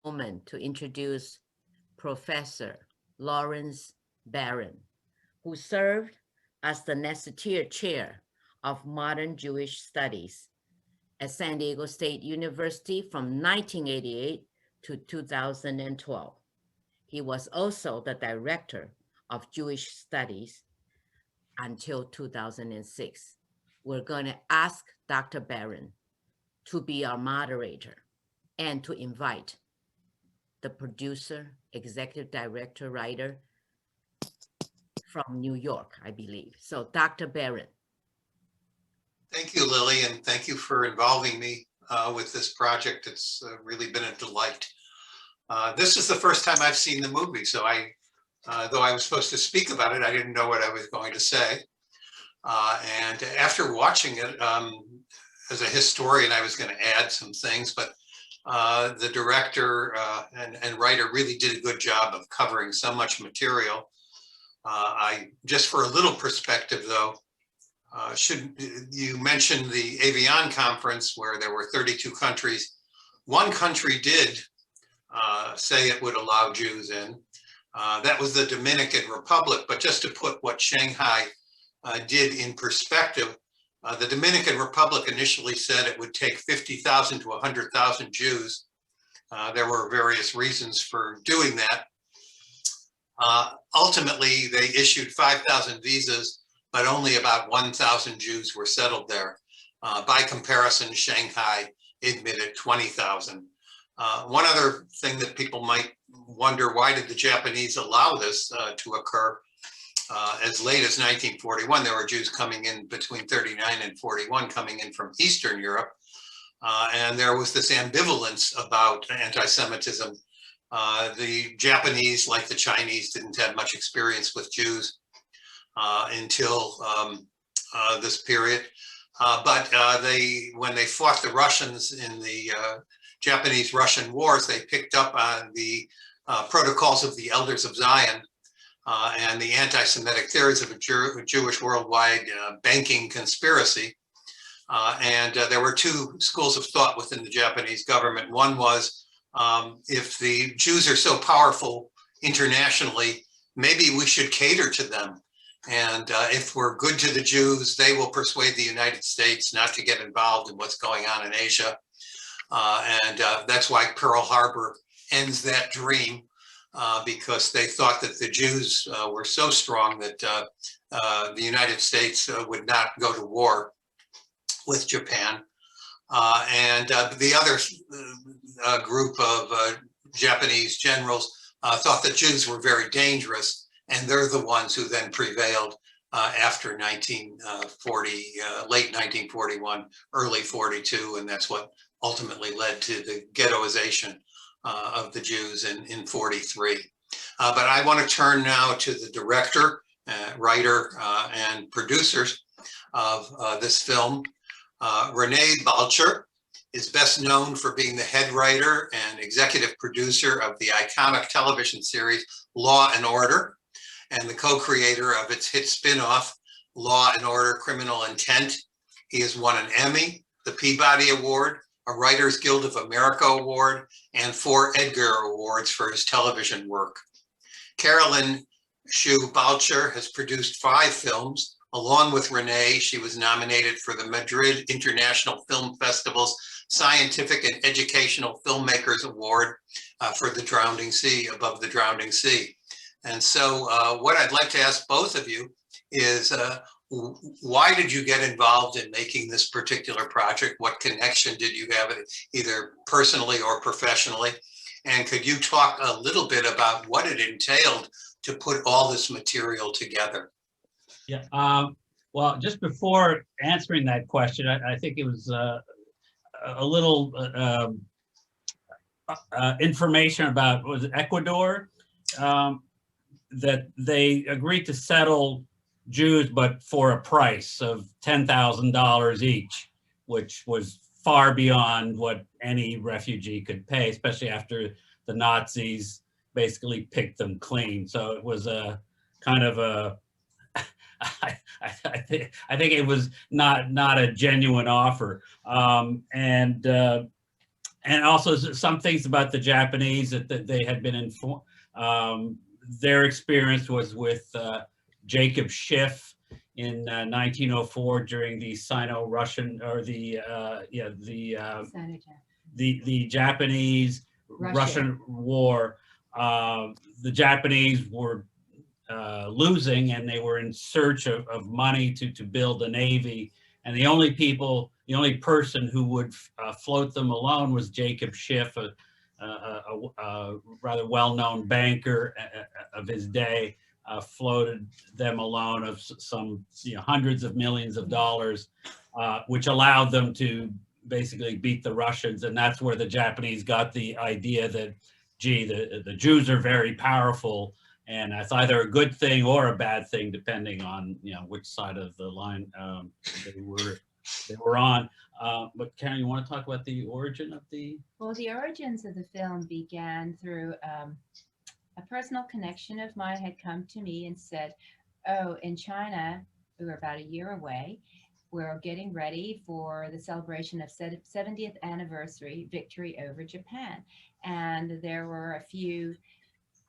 moment to introduce Professor Lawrence Barron, who served as the Nessetier Chair of Modern Jewish Studies at San Diego State University from 1988 to 2012. He was also the Director of Jewish Studies until 2006. We're going to ask Dr. Barron to be our moderator and to invite the producer, executive director, writer from New York, I believe. So, Dr. Barron. Thank you, Lily, and thank you for involving me with this project. It's really been a delight. This is the first time I've seen the movie, so though I was supposed to speak about it, I didn't know what I was going to say. And after watching it, as a historian, I was going to add some things, but the director and writer really did a good job of covering so much material. Just for a little perspective, though, you mentioned the Evian conference where there were 32 countries. One country did say it would allow Jews in. That was the Dominican Republic. But just to put what Shanghai did in perspective, the Dominican Republic initially said it would take 50,000 to 100,000 Jews. There were various reasons for doing that. Ultimately, they issued 5,000 visas, but only about 1,000 Jews were settled there. By comparison, Shanghai admitted 20,000. One other thing that people might wonder, why did the Japanese allow this to occur? As late as 1941, there were Jews coming in between 39 and 41 coming in from Eastern Europe. And there was this ambivalence about anti-Semitism. The Japanese, like the Chinese, didn't have much experience with Jews until this period. But when they fought the Russians in the Japanese-Russian wars, they picked up on the protocols of the Elders of Zion and the anti-Semitic theories of a Jewish worldwide banking conspiracy. And there were two schools of thought within the Japanese government. One was, if the Jews are so powerful internationally, maybe we should cater to them. And if we're good to the Jews, they will persuade the United States not to get involved in what's going on in Asia. And that's why Pearl Harbor ends that dream, because they thought that the Jews were so strong that the United States would not go to war with Japan. And the other group of Japanese generals thought that Jews were very dangerous, and they're the ones who then prevailed after 1940, late 1941, early 42, and that's what ultimately led to the ghettoization of the Jews in 43. But I want to turn now to the director, writer, and producers of this film. Renee Balcher is best known for being the head writer and executive producer of the iconic television series Law and Order, and the co-creator of its hit spin-off, Law and Order: Criminal Intent. He has won an Emmy, the Peabody Award, a Writers Guild of America Award, and 4 Edgar Awards for his television work. Carolyn Shu Balcher has produced 5 films. Along with Renee, she was nominated for the Madrid International Film Festival's Scientific and Educational Filmmakers Award for The Drowning Sea, Above the Drowning Sea. And so what I'd like to ask both of you is, why did you get involved in making this particular project? What connection did you have, either personally or professionally? And could you talk a little bit about what it entailed to put all this material together? Yeah, well, just before answering that question, I think it was a little information about, was it Ecuador? That they agreed to settle Jews, but for a price of $10,000 each, which was far beyond what any refugee could pay, especially after the Nazis basically picked them clean. So it was a kind of a, I think it was not a genuine offer. And also some things about the Japanese that they had been informed. Their experience was with Jacob Schiff in 1904 during the Sino-Russian, or the Japanese Russian War. The Japanese were losing, and they were in search of money to build a navy. And the only person who would float them alone was Jacob Schiff, a rather well-known banker of his day, floated them a loan of some hundreds of millions of dollars, which allowed them to basically beat the Russians. And that's where the Japanese got the idea that, gee, the Jews are very powerful, and that's either a good thing or a bad thing, depending on which side of the line they were on. But Karen, you want to talk about the origin of the? Well, the origins of the film began through a personal connection of mine had come to me and said, oh, in China, we were about a year away. We're getting ready for the celebration of 70th anniversary victory over Japan. And there were a few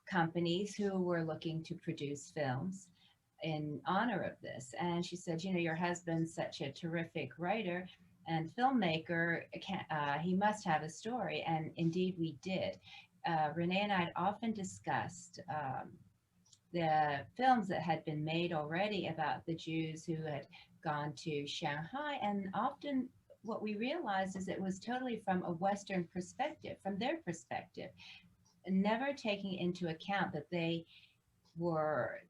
companies who were looking to produce films in honor of this. And she said, your husband's such a terrific writer and filmmaker, he must have a story. And indeed we did. Renee and I had often discussed the films that had been made already about the Jews who had gone to Shanghai. And often what we realized is it was totally from a Western perspective, from their perspective, never taking into account that they were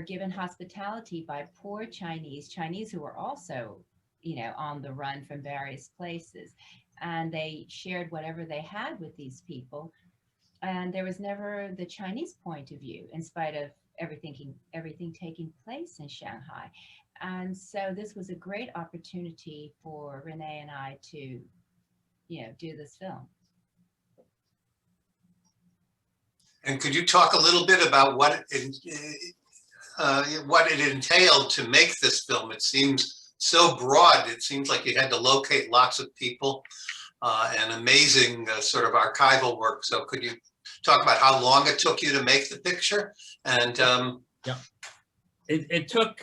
given hospitality by poor Chinese who were also, on the run from various places. And they shared whatever they had with these people. And there was never the Chinese point of view, in spite of everything taking place in Shanghai. And so this was a great opportunity for Renee and I to, do this film. And could you talk a little bit about what it entailed to make this film? It seems so broad. It seems like you had to locate lots of people and amazing sort of archival work. So could you talk about how long it took you to make the picture? And yeah, it took.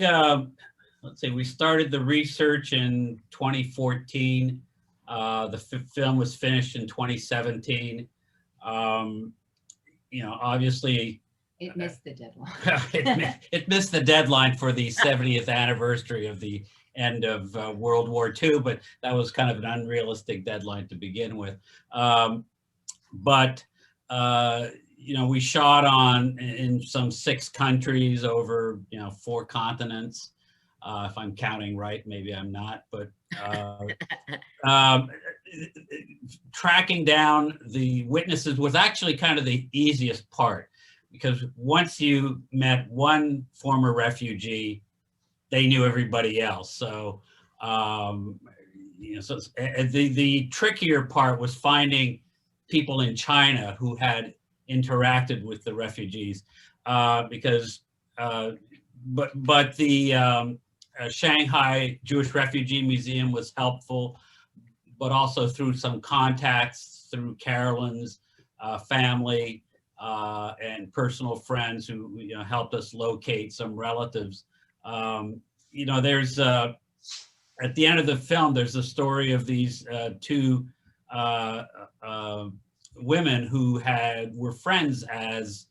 Let's see. We started the research in 2014. The film was finished in 2017. Obviously, it missed the deadline. it missed the deadline for the 70th anniversary of the end of World War II, but that was kind of an unrealistic deadline to begin with. We shot in some 6 countries over 4 continents. If I'm counting right, maybe I'm not, but tracking down the witnesses was actually kind of the easiest part, because once you met one former refugee, they knew everybody else. So, the trickier part was finding people in China who had interacted with the refugees, because the Shanghai Jewish Refugee Museum was helpful, but also through some contacts through Carolyn's family and personal friends who helped us locate some relatives. There's at the end of the film, there's a story of these 2 women who were friends as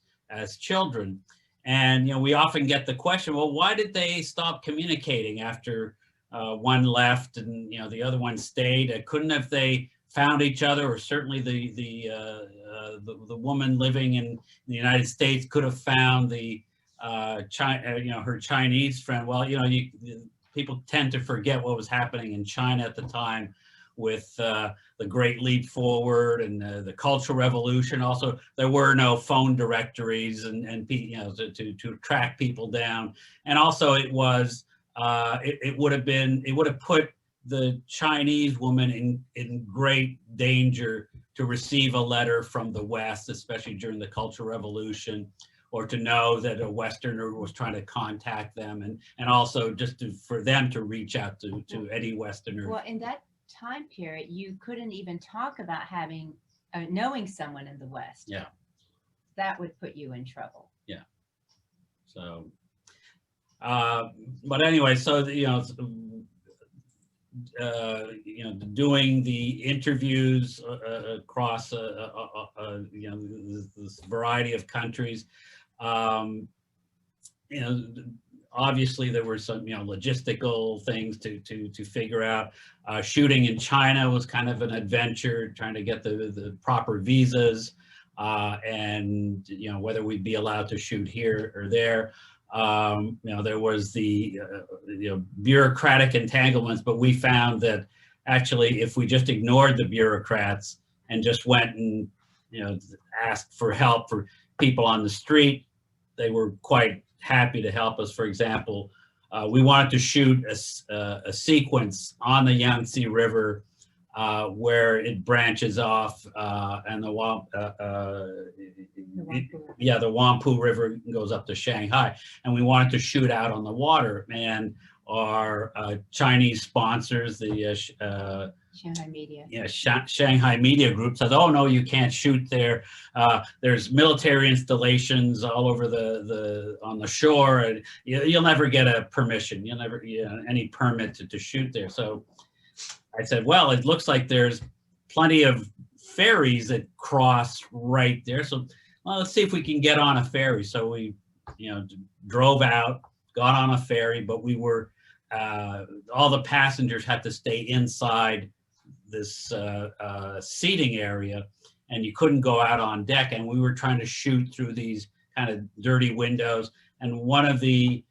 children. And, we often get the question, well, why did they stop communicating after one left and, the other one stayed? Couldn't have they found each other? Or certainly the woman living in the United States could have found her Chinese friend. Well, people tend to forget what was happening in China at the time with the Great Leap Forward and the Cultural Revolution. Also, there were no phone directories and to track people down. And also, it would have put the Chinese woman in great danger to receive a letter from the West, especially during the Cultural Revolution, or to know that a Westerner was trying to contact them, and also just for them to reach out to any Westerner. Well, in that time period, you couldn't even talk about having knowing someone in the West. Yeah. That would put you in trouble. So, but anyway, so doing the interviews across this variety of countries, obviously there were some logistical things to figure out. Shooting in China was kind of an adventure, trying to get the proper visas, and whether we'd be allowed to shoot here or there. There was the bureaucratic entanglements, but we found that actually if we just ignored the bureaucrats and just went and asked for help for people on the street, they were quite happy to help us. For example, we wanted to shoot a sequence on the Yangtze River where it branches off, and the Huangpu River goes up to Shanghai, and we wanted to shoot out on the water. And our Chinese sponsors, the Shanghai Media. Shanghai Media Group, said, "Oh no, you can't shoot there. There's military installations all over on the shore, and you'll never get a permission. You'll never any permit to shoot there." So I said, well, it looks like there's plenty of ferries that cross right there. So let's see if we can get on a ferry. So we, drove out, got on a ferry, but we were, all the passengers had to stay inside this seating area, and you couldn't go out on deck. And we were trying to shoot through these kind of dirty windows. And one of the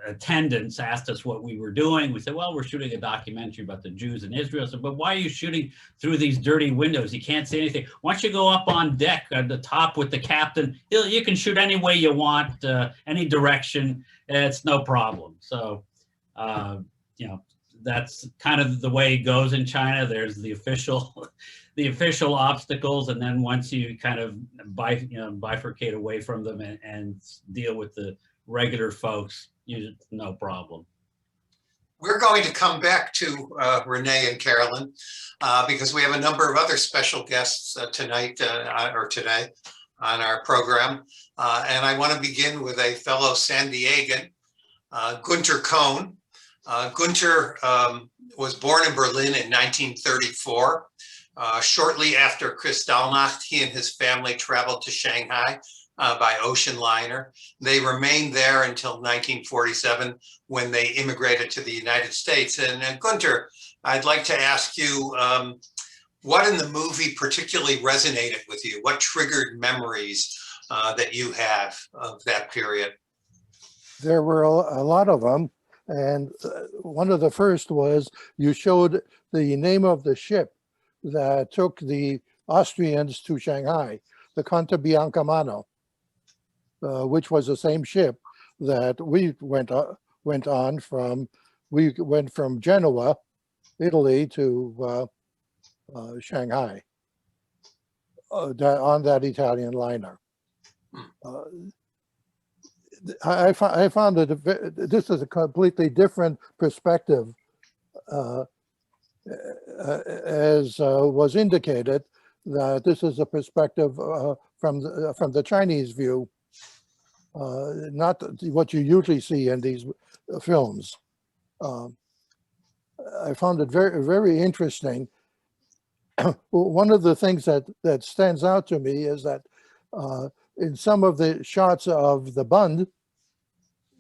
attendants asked us what we were doing. We said, well, we're shooting a documentary about the Jews in Israel. I said, but why are you shooting through these dirty windows? You can't see anything. Why don't you go up on deck at the top with the captain? You can shoot any way you want, any direction. It's no problem. So, that's kind of the way it goes in China. There's the official obstacles, and then once you kind of bifurcate away from them and deal with the regular folks, no problem. We're going to come back to Renee and Carolyn because we have a number of other special guests tonight or today on our program. And I want to begin with a fellow San Diegan, Gunter Cohn. Gunter was born in Berlin in 1934. Shortly after Kristallnacht, he and his family traveled to Shanghai by ocean liner. They remained there until 1947 when they immigrated to the United States. And Gunter, I'd like to ask you, what in the movie particularly resonated with you? What triggered memories that you have of that period? There were a lot of them. And one of the first was you showed the name of the ship that took the Austrians to Shanghai, the Conte Biancamano, which was the same ship that we went on from. We went from Genoa, Italy, to Shanghai on that Italian liner. I found that this is a completely different perspective, as was indicated, that this is a perspective from the Chinese view, not what you usually see in these films. I found it very, very interesting. One of the things that stands out to me is that in some of the shots of the Bund,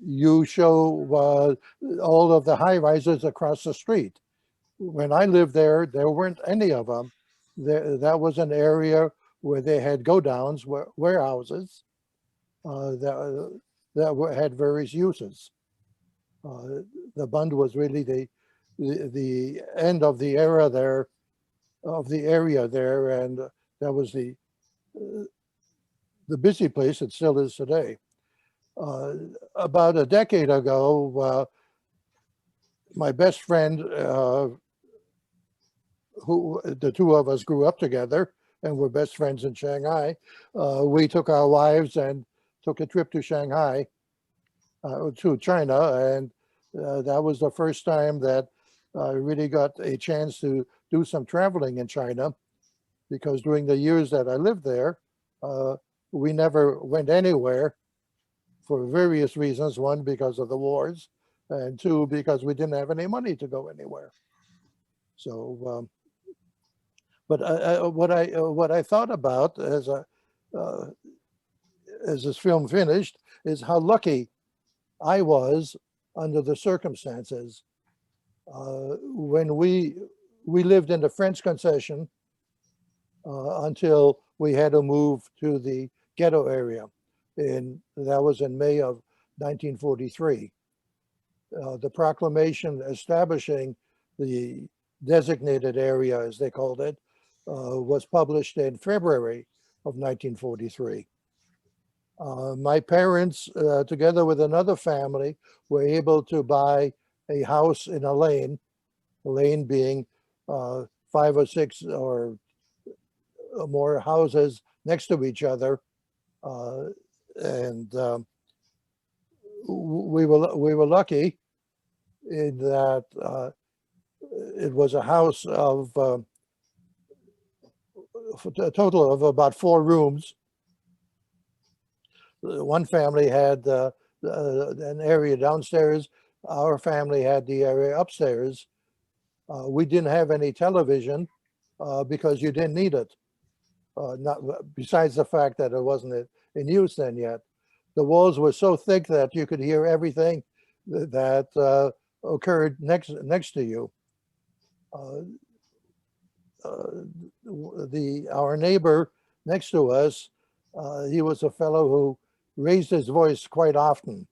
you show all of the high rises across the street. When I lived there, there weren't any of them. That was an area where they had go-downs, warehouses that had various uses. The Bund was really the end of the era there, and that was the busy place it still is today. About a decade ago, my best friend, who the two of us grew up together and were best friends in Shanghai, we took our wives and took a trip to Shanghai, to China, and that was the first time that I really got a chance to do some traveling in China, because during the years that I lived there, we never went anywhere for various reasons. One, because of the wars, and two, because we didn't have any money to go anywhere. So, but what I thought about as this film finished is how lucky I was under the circumstances. When we lived in the French concession until we had to move to the ghetto area. That was in May of 1943. The proclamation establishing the designated area, as they called it, was published in February of 1943. My parents, together with another family, were able to buy a house in a lane being 5 or 6 or more houses next to each other, and we were lucky in that it was a house of a total of about 4 rooms. One family had an area downstairs. Our family had the area upstairs. We didn't have any television because you didn't need it. Not besides the fact that it wasn't in use then yet. The walls were so thick that you could hear everything that occurred next to you. Our neighbor next to us, he was a fellow who raised his voice quite often,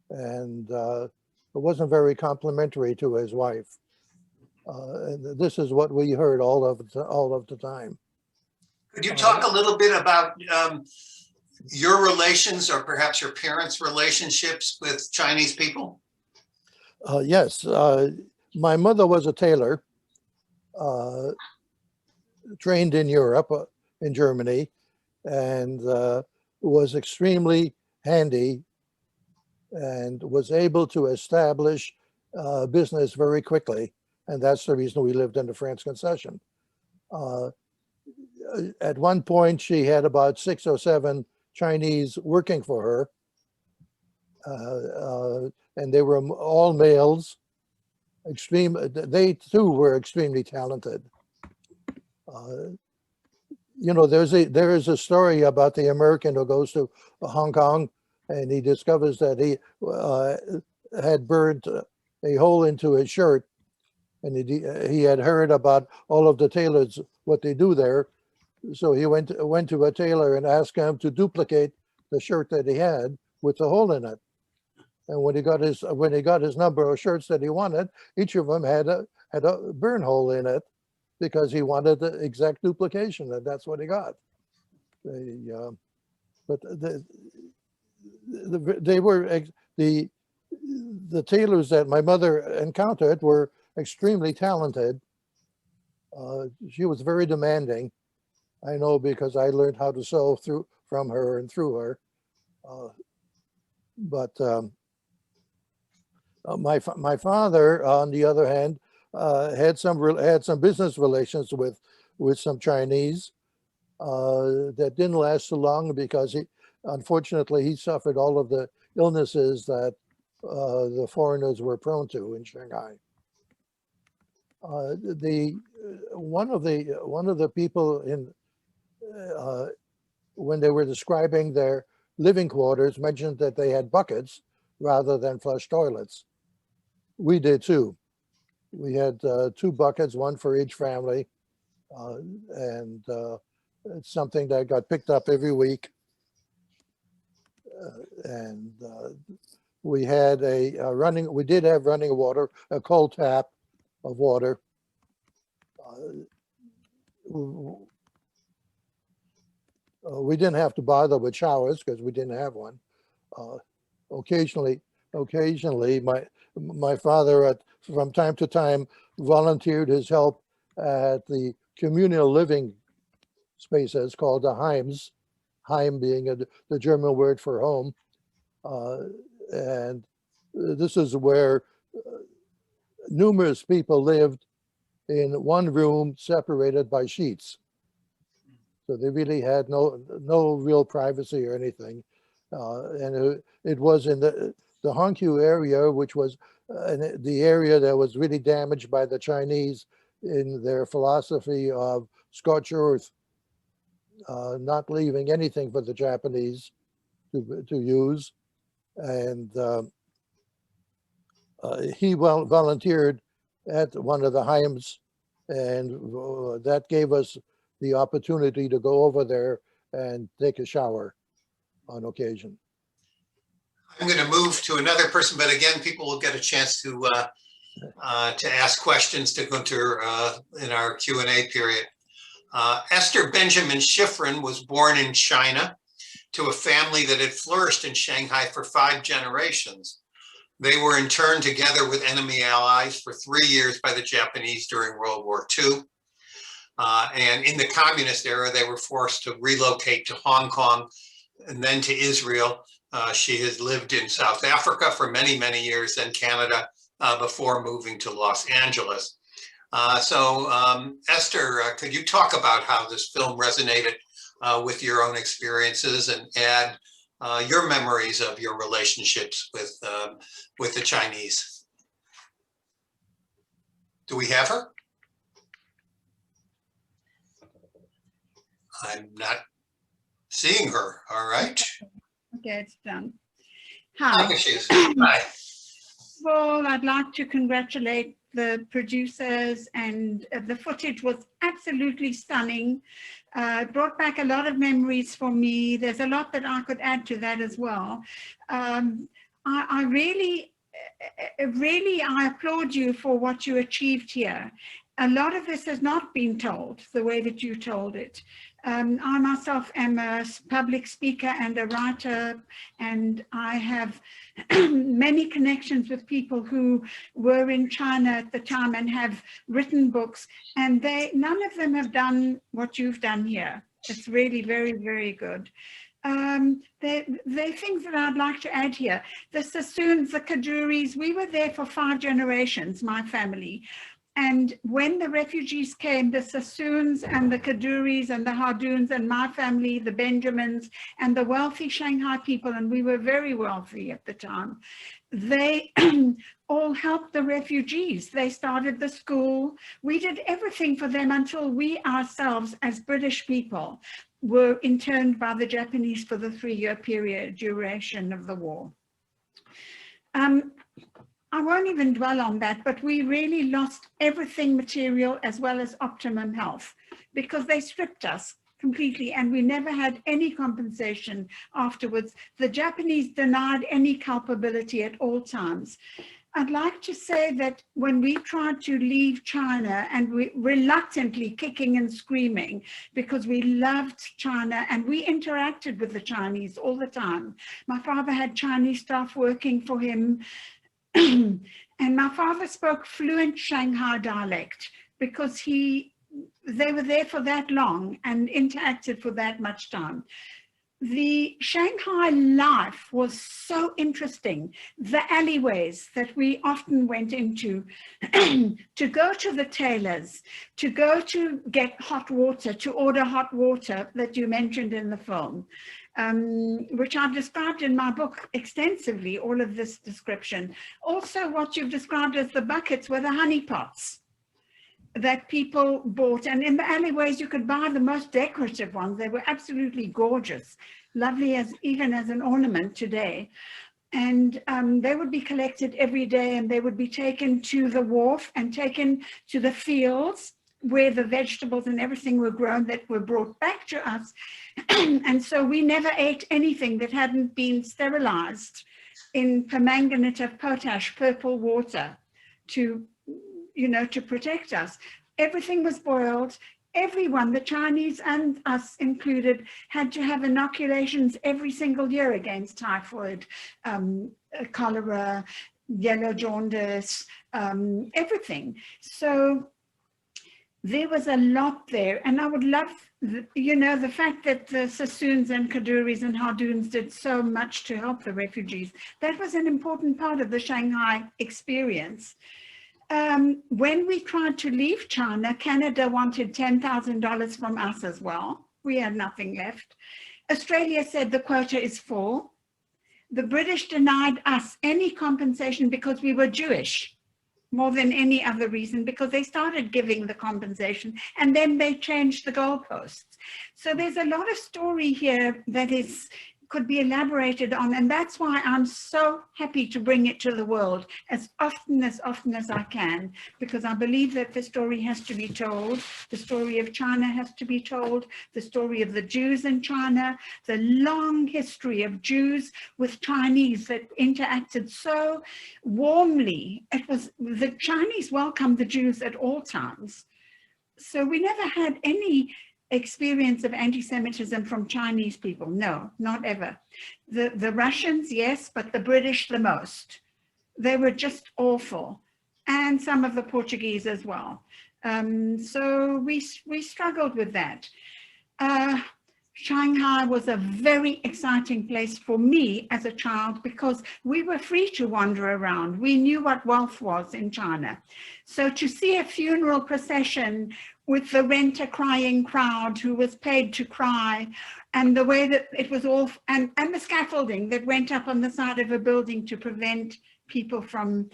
and it wasn't very complimentary to his wife. And this is what we heard all of the time. Could you talk a little bit about your relations, or perhaps your parents' relationships with Chinese people? Yes, my mother was a tailor, trained in Europe, in Germany, and was extremely handy and was able to establish business very quickly. And that's the reason we lived in the France concession. At one point, she had about 6 or 7 Chinese working for her. And they were all males. They too were extremely talented. You know, there is a story about the American who goes to Hong Kong, and he discovers that he had burned a hole into his shirt, and he had heard about all of the tailors, what they do there. So he went to a tailor and asked him to duplicate the shirt that he had with the hole in it. And when he got his number of shirts that he wanted, each of them had a burn hole in it, because he wanted the exact duplication, and that's what he got. But the tailors that my mother encountered were extremely talented. She was very demanding. I know, because I learned how to sew from her and through her. But my father, on the other hand, had some business relations with some Chinese that didn't last so long, because unfortunately he suffered all of the illnesses that the foreigners were prone to in Shanghai. One of the people when they were describing their living quarters, mentioned that they had buckets rather than flush toilets. We did too. We had 2 buckets, one for each family, and it's something that got picked up every week. And we had we did have running water, a cold tap of water. We didn't have to bother with showers because we didn't have one. Occasionally, my father, from time to time, volunteered his help at the communal living spaces called the Heims, Heim being the German word for home. And this is where numerous people lived in one room separated by sheets. So they really had no real privacy or anything. And it was in the Hongqiu area, which was the area that was really damaged by the Chinese in their philosophy of scorched earth, not leaving anything for the Japanese to use. And he volunteered at one of the Heims, and that gave us the opportunity to go over there and take a shower on occasion. I'm going to move to another person, but again, people will get a chance to ask questions to Gunter in our Q&A period. Esther Benjamin Schifrin was born in China to a family that had flourished in Shanghai for 5 generations. They were interned together with enemy allies for 3 years by the Japanese during World War II. And in the communist era, they were forced to relocate to Hong Kong and then to Israel. She has lived in South Africa for many, many years, then Canada, before moving to Los Angeles. Esther, could you talk about how this film resonated with your own experiences and add your memories of your relationships with the Chinese? Do we have her? I'm not seeing her. All right. Okay, it's done. Hi. Hi. She is. Hi. Well, I'd like to congratulate the producers, and the footage was absolutely stunning. It brought back a lot of memories for me. There's a lot that I could add to that as well. I really applaud you for what you achieved here. A lot of this has not been told the way that you told it. I myself am a public speaker and a writer, and I have many connections with people who were in China at the time and have written books, and none of them have done what you've done here. It's really very, very good. There are things that I'd like to add here. The Sassoons, the Kaduris, we were there for 5 generations, my family. And when the refugees came, the Sassoons and the Kaduris and the Hardoons and my family, the Benjamins and the wealthy Shanghai people, and we were very wealthy at the time, they all helped the refugees. They started the school. We did everything for them until we ourselves, as British people, were interned by the Japanese for the 3-year period duration of the war. I won't even dwell on that, but we really lost everything material as well as optimum health because they stripped us completely and we never had any compensation afterwards. The Japanese denied any culpability at all times. I'd like to say that when we tried to leave China, and we reluctantly kicking and screaming because we loved China and we interacted with the Chinese all the time. My father had Chinese staff working for him. And my father spoke fluent Shanghai dialect because they were there for that long and interacted for that much time. The Shanghai life was so interesting. The alleyways that we often went into, to go to the tailors, to go to get hot water, to order hot water that you mentioned in the film. Which I've described in my book extensively, all of this description. Also what you've described as the buckets were the honey pots that people bought. And in the alleyways, you could buy the most decorative ones. They were absolutely gorgeous, lovely even as an ornament today. And they would be collected every day and they would be taken to the wharf and taken to the fields where the vegetables and everything were grown that were brought back to us. And so we never ate anything that hadn't been sterilized in permanganate of potash, purple water to protect us. Everything was boiled. Everyone, the Chinese and us included, had to have inoculations every single year against typhoid, cholera, yellow jaundice, everything. So there was a lot there, and I would love, the fact that the Sassoons and Kaduris and Hardoons did so much to help the refugees. That was an important part of the Shanghai experience. When we tried to leave China, Canada wanted $10,000 from us as well. We had nothing left. Australia said the quota is full. The British denied us any compensation because we were Jewish, more than any other reason, because they started giving the compensation and then they changed the goalposts. So there's a lot of story here that could be elaborated on, and that's why I'm so happy to bring it to the world as often as I can, because I believe that the story has to be told. The story of China has to be told, the story of the Jews in China, the long history of Jews with Chinese that interacted so warmly. It was, the Chinese welcomed the Jews at all times. So we never had any experience of anti-Semitism from Chinese people. No, not ever. The Russians, yes, but the British the most. They were just awful. And some of the Portuguese as well. So we struggled with that. Shanghai was a very exciting place for me as a child because we were free to wander around. We knew what wealth was in China. So to see a funeral procession with the renter crying crowd who was paid to cry, and the way that it was all, and the scaffolding that went up on the side of a building to prevent people from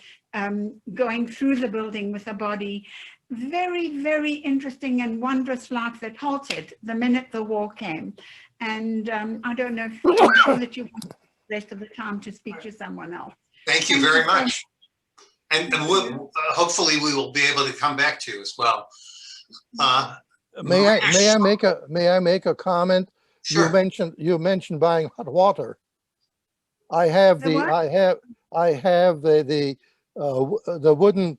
going through the building with a body. Very, very interesting and wondrous life that halted the minute the war came. And I don't know if I'm sure that you want the rest of the time to speak to someone else. Thank you very much. And we'll, hopefully we will be able to come back to you as well. May I make a comment? Sure. You mentioned buying hot water. I have The what? I have the wooden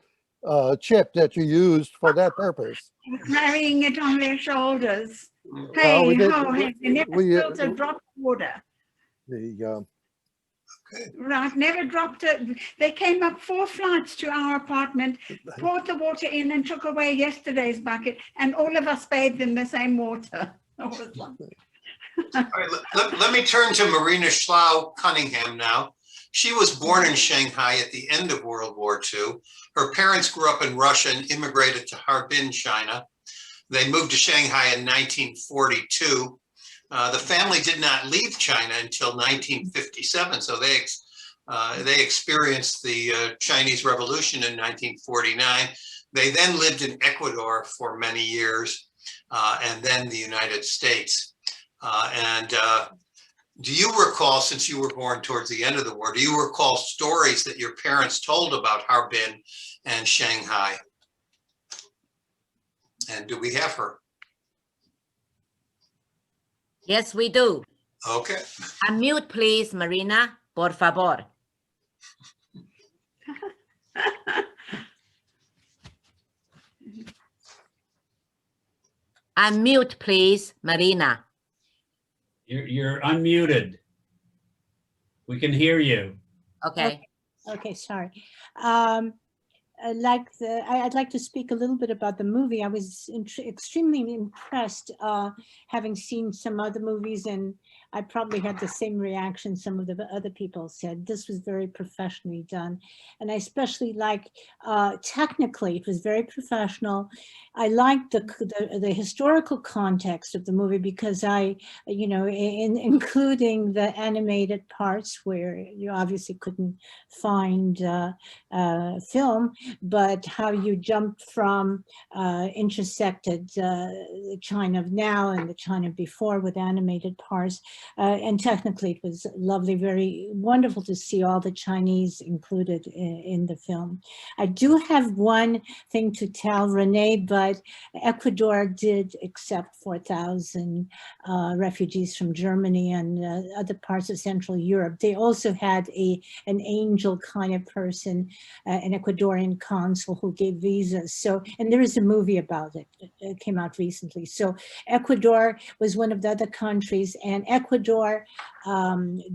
chip that you used for that purpose. Carrying it on their shoulders. Well, Hey, we did- ho, hey, they never we, spilled a drop of water. Right, never dropped it. They came up 4 flights to our apartment, poured the water in and took away yesterday's bucket, and all of us bathed in the same water. All right, let me turn to Marina Schlau Cunningham now. She was born in Shanghai at the end of World War II. Her parents grew up in Russia and immigrated to Harbin, China. They moved to Shanghai in 1942. The family did not leave China until 1957, so they experienced the Chinese Revolution in 1949. They then lived in Ecuador for many years, and then the United States. Do you recall, since you were born towards the end of the war, do you recall stories that your parents told about Harbin and Shanghai? And do we have her? Yes, we do. Okay. Unmute, please, Marina, por favor. Unmute, please, Marina. You're unmuted. We can hear you. Okay. Okay, sorry. I'd like to speak a little bit about the movie. I was extremely impressed having seen some other movies, and I probably had the same reaction some of the other people said. This was very professionally done. And I especially like, technically, it was very professional. I liked the historical context of the movie because including the animated parts where you obviously couldn't find film, but how you jumped from intersected China of now and the China before with animated parts. And technically it was lovely, very wonderful to see all the Chinese included in the film. I do have one thing to tell Renee, but Ecuador did accept 4,000 refugees from Germany and other parts of Central Europe. They also had an angel kind of person, an Ecuadorian consul who gave visas. So, and there is a movie about it. It came out recently. So Ecuador was one of the other countries, and Ecuador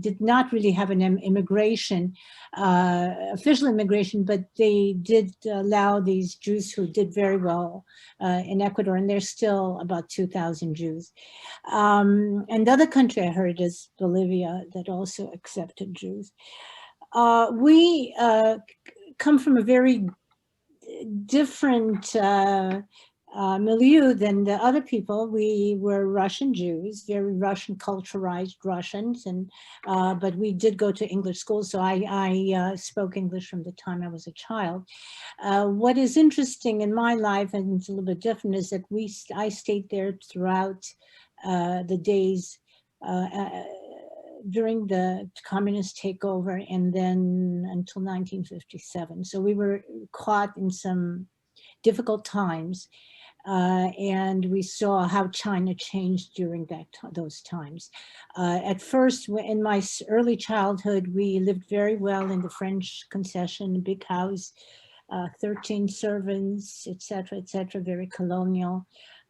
did not really have an immigration, official immigration, but they did allow these Jews who did very well in Ecuador, and there's still about 2,000 Jews. And the other country I heard is Bolivia that also accepted Jews. We come from a very different milieu than the other people. We were Russian Jews, very Russian culturalized Russians, and but we did go to English school, so I spoke English from the time I was a child. What is interesting in my life, and it's a little bit different, is that I stayed there throughout the days during the communist takeover, and then until 1957. So we were caught in some difficult times. And we saw how China changed during those times. At first, in my early childhood, we lived very well in the French concession, big house, 13 servants, et cetera, very colonial.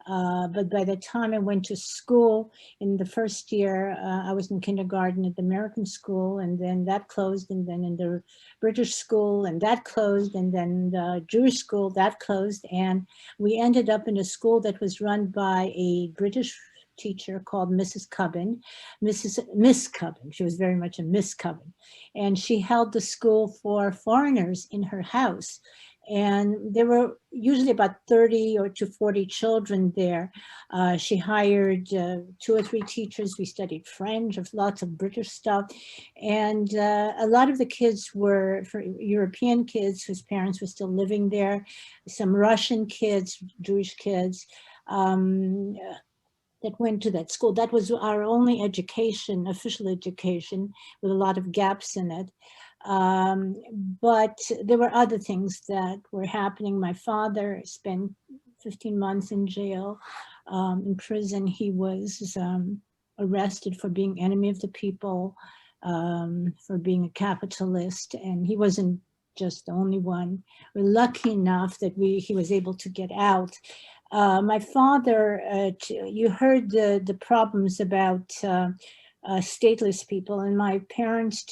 But by the time I went to school, in the first year, I was in kindergarten at the American school, and then that closed, and then in the British school, and that closed, and then the Jewish school, that closed, and we ended up in a school that was run by a British teacher called Mrs. Cubbin, Miss Cubbin. She was very much a Miss Cubbin, and she held the school for foreigners in her house. And there were usually about 30 or to 40 children there. She hired 2 or 3 teachers. We studied French, lots of British stuff. And a lot of the kids were European kids whose parents were still living there, some Russian kids, Jewish kids that went to that school. That was our only education, official education, with a lot of gaps in it. But there were other things that were happening. My father spent 15 months in jail, in prison. He was arrested for being enemy of the people, for being a capitalist, and he wasn't just the only one. We're lucky enough that he was able to get out. My father, you heard the problems about stateless people, and my parents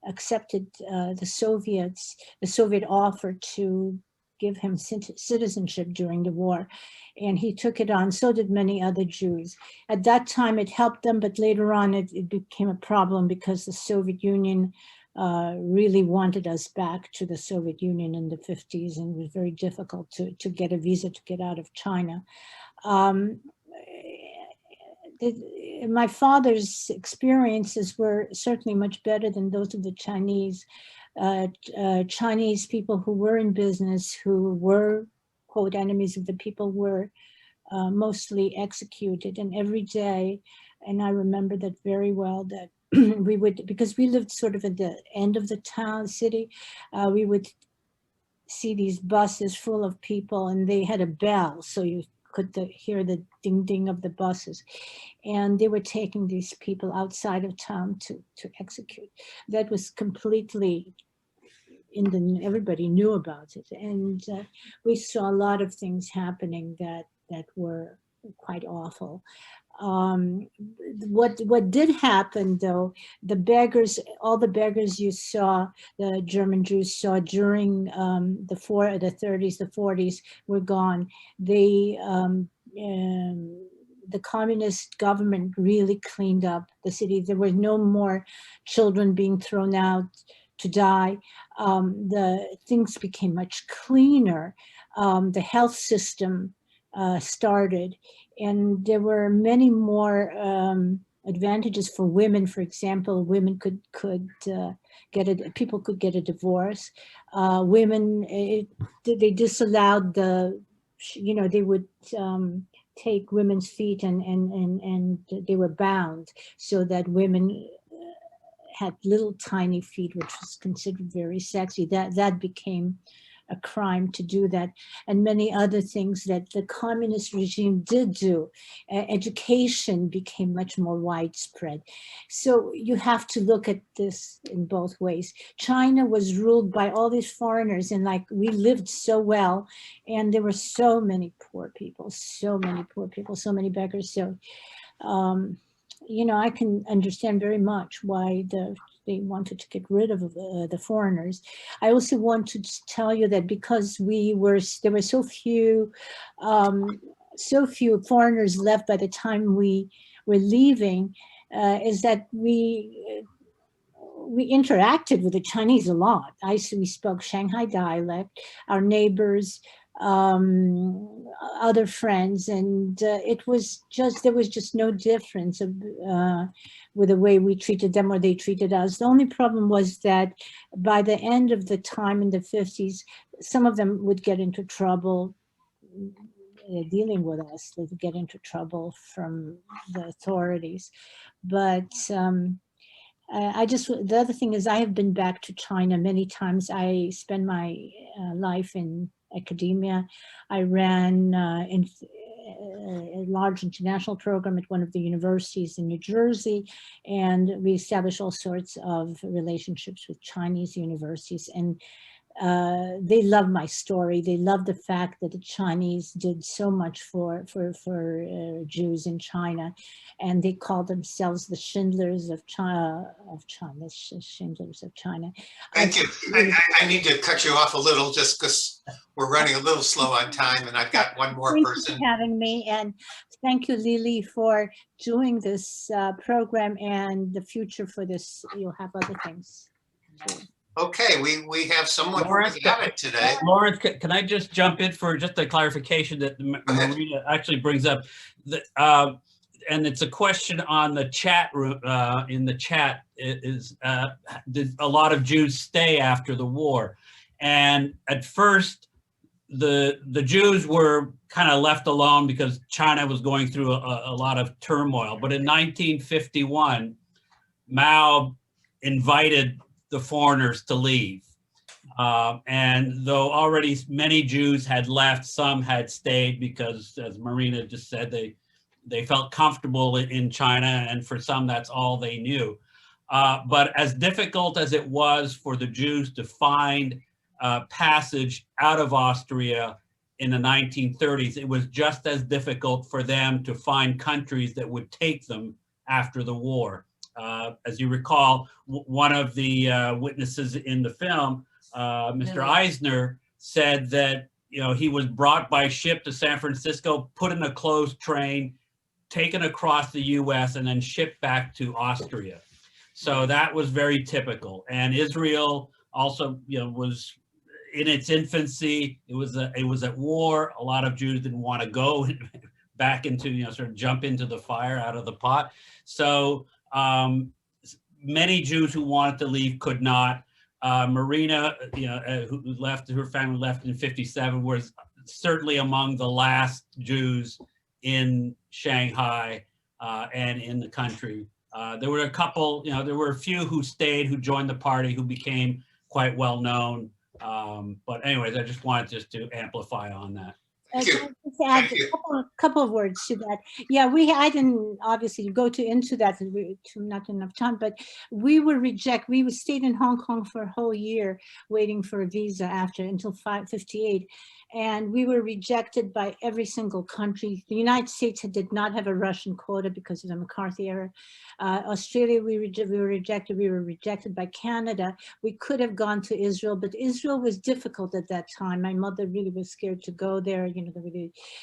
accepted the Soviet offer to give him citizenship during the war, and he took it on. So did many other Jews. At that time, it helped them, but later on, it became a problem because the Soviet Union really wanted us back to the Soviet Union in the 50s, and it was very difficult to get a visa to get out of China. My father's experiences were certainly much better than those of the Chinese. Chinese people who were in business, who were, quote, enemies of the people, were mostly executed. And every day, and I remember that very well, that we would, because we lived sort of at the end of the city, we would see these buses full of people, and they had a bell, so you could hear the ding ding of the buses, and they were taking these people outside of town to execute. That was completely everybody knew about it, and we saw a lot of things happening that were quite awful. What did happen, though, all the beggars you saw, the German Jews saw during the 30s, the 40s, were gone. The communist government really cleaned up the city. There were no more children being thrown out to die. The things became much cleaner. The health system started, and there were many more advantages for women. For example, women people could get a divorce. Women, they disallowed they would take women's feet and they were bound, so that women had little tiny feet, which was considered very sexy. That became a crime to do that, and many other things that the communist regime did do. Education became much more widespread. So you have to look at this in both ways. China was ruled by all these foreigners, and we lived so well, and there were so many poor people, so many beggars. So, I can understand very much why they wanted to get rid of the foreigners. I also want to tell you that because there were so few foreigners left by the time we were leaving, is that we interacted with the Chinese a lot. We spoke Shanghai dialect, our neighbors, other friends, and it was just, there was just no difference of, with the way we treated them or they treated us. The only problem was that by the end of the time in the 50s, some of them would get into trouble dealing with us. They would get into trouble from the authorities. But the other thing is I have been back to China many times. I spent my life in academia. I ran a large international program at one of the universities in New Jersey, and we established all sorts of relationships with Chinese universities. And they love my story. They love the fact that the Chinese did so much for Jews in China, and they call themselves the Schindlers of China. Schindlers of China. Thank you. I need to cut you off a little just because we're running a little slow on time, and I've got one more Thank person. you for having me, and thank you, Lily, for doing this program, and the future for this. You'll have other things too. Okay, we have someone who Lawrence, got it today. Lawrence, can I just jump in for just a clarification that ahead. Marina actually brings up? And it's a question on the chat room, in the chat, did a lot of Jews stay after the war? And at first, the Jews were kind of left alone because China was going through a lot of turmoil. But in 1951, Mao invited the foreigners to leave. And though already many Jews had left, some had stayed because, as Marina just said, they felt comfortable in China, and for some, that's all they knew. But as difficult as it was for the Jews to find passage out of Austria in the 1930s, it was just as difficult for them to find countries that would take them after the war. As you recall, one of the witnesses in the film, Mr. Eisner, said that he was brought by ship to San Francisco, put in a closed train, taken across the U.S., and then shipped back to Austria. So that was very typical. And Israel also, was in its infancy. It was at war. A lot of Jews didn't want to go back into, sort of jump into the fire out of the pot. So many Jews who wanted to leave could not. Marina, who left, her family left in 57, was certainly among the last Jews in Shanghai and in the country. There were a couple, there were a few who stayed, who joined the party, who became quite well known. But anyways, I just wanted to amplify on that. Thank you. Can I just add Thank you. a couple of words to that? Yeah, I didn't obviously go into that, not enough time, but we stayed in Hong Kong for a whole year waiting for a visa until 58. And we were rejected by every single country. The United States did not have a Russian quota because of the McCarthy era. Australia, we were rejected. We were rejected by Canada. We could have gone to Israel, but Israel was difficult at that time. My mother really was scared to go there,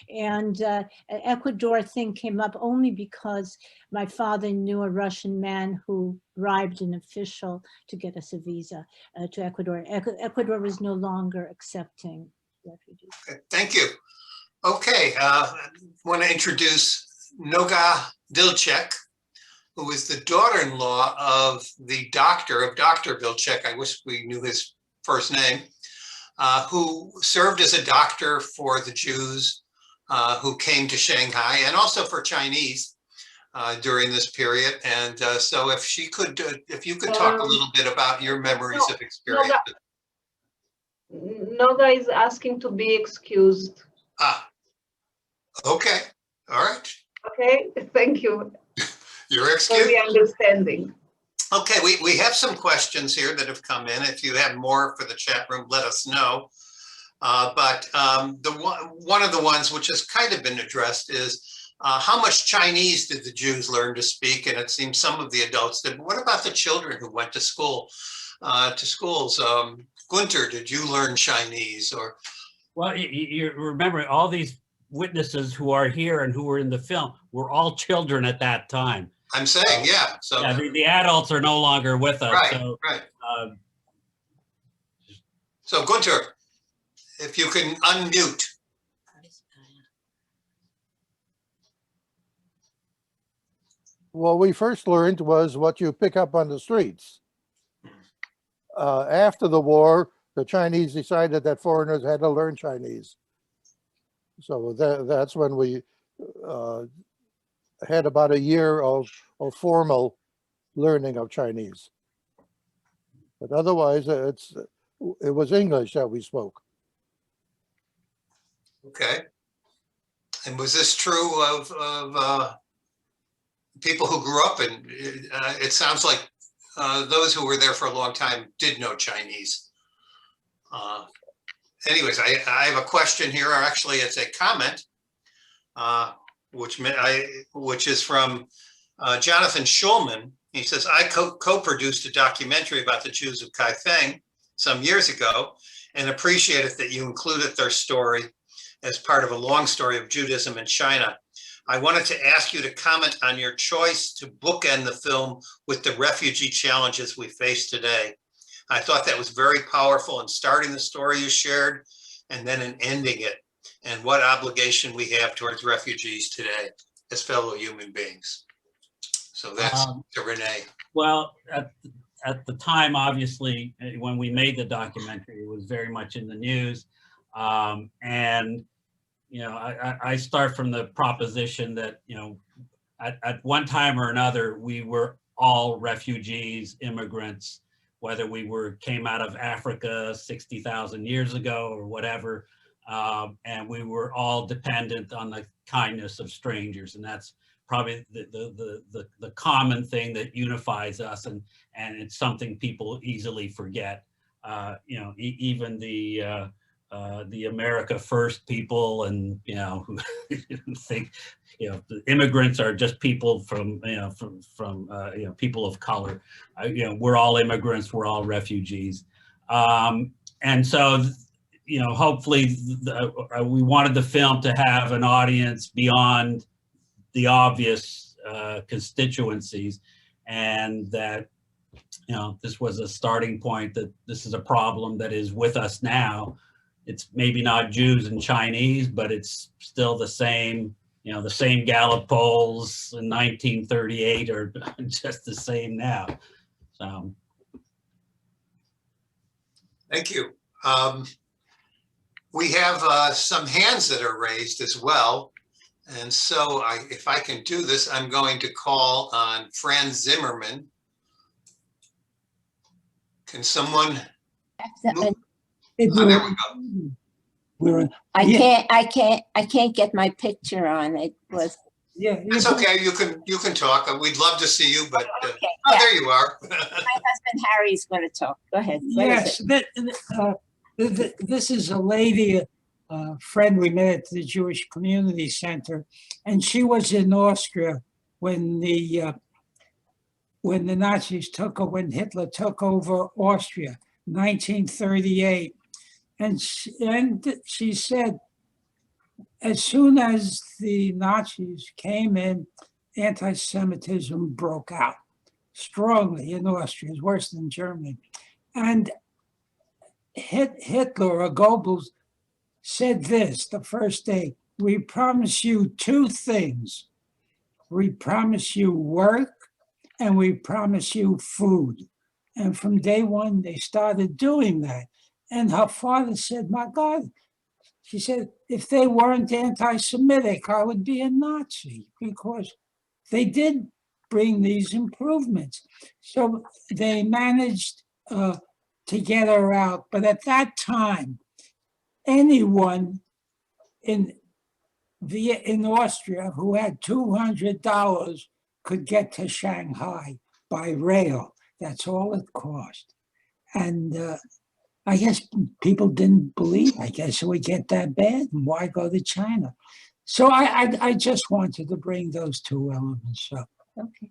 and Ecuador thing came up only because my father knew a Russian man who bribed an official to get us a visa to Ecuador. Ecuador was no longer accepting refugees. Thank you. Okay, want to introduce Noga Vilcek, who is the daughter-in-law of the doctor of Dr. Vilcek. I wish we knew his first name, who served as a doctor for the Jews who came to Shanghai, and also for Chinese during this period. And so if you could talk a little bit about your memories of experience. Noga is asking to be excused. Okay, all right. Okay, thank you You're for excused. the understanding. Okay, we have some questions here that have come in. If you have more for the chat room, let us know. But one of the ones which has kind of been addressed is how much Chinese did the Jews learn to speak? And it seems some of the adults did. What about the children who went to schools? Gunter, did you learn Chinese? Or Well, you remember all these witnesses who are here and who were in the film were all children at that time. I'm saying, yeah, so, Yeah, the adults are no longer with us, right, so, right. uh, So Gunter, if you can unmute. What we first learned was what you pick up on the streets. After the war, the Chinese decided that foreigners had to learn Chinese. So that's when we had about a year of formal learning of Chinese. But otherwise, it was English that we spoke. Okay. And was this true of people who grew up in, it sounds like those who were there for a long time did know Chinese. Anyways, I have a question here, or actually it's a comment, which is from Jonathan Schulman. He says, I co-produced a documentary about the Jews of Kaifeng some years ago and appreciated that you included their story as part of a long story of Judaism in China. I wanted to ask you to comment on your choice to bookend the film with the refugee challenges we face today. I thought that was very powerful in starting the story you shared and then in ending it, and what obligation we have towards refugees today as fellow human beings. So that's to Renee. well, at the time, obviously, when we made the documentary, it was very much in the news. And, you know, I start from the proposition that, you know, at one time or another, we were all refugees, immigrants, whether we came out of Africa 60,000 years ago or whatever. And we were all dependent on the kindness of strangers. And that's probably the common thing that unifies us, and it's something people easily forget. You know, even the America First people, and you know, who think, you know, the immigrants are just people from, you know, from you know, people of color. You know, we're all immigrants, we're all refugees, and so, you know, hopefully we wanted the film to have an audience beyond the obvious constituencies, and that, you know, this was a starting point, that this is a problem that is with us now. It's maybe not Jews and Chinese, but it's still the same, you know, the same Gallup polls in 1938 are just the same now. So. Thank you. We have some hands that are raised as well. And so if I can do this, I'm going to call on Fran Zimmerman. Can someone? Move? Oh, there we go. I can't get my picture on. It was. Yeah. It's okay. You can talk. We'd love to see you, but Okay, oh, yeah. there you are. My husband Harry's going to talk. Go ahead. What is Yes, it? this is a lady, a friend we met at the Jewish Community Center, and she was in Austria when the Nazis when Hitler took over Austria, 1938, and she said, as soon as the Nazis came in, anti-Semitism broke out strongly in Austria. It's worse than Germany, and Hitler or Goebbels said this the first day: we promise you two things. We promise you work, and we promise you food. And from day one, they started doing that. And her father said, my God, she said, if they weren't anti-Semitic, I would be a Nazi, because they did bring these improvements. So they managed to get her out. But at that time, anyone in Austria who had $200 could get to Shanghai by rail. That's all it cost. And I guess people didn't believe, I guess it would get that bad, and why go to China? So I just wanted to bring those two elements up. Okay.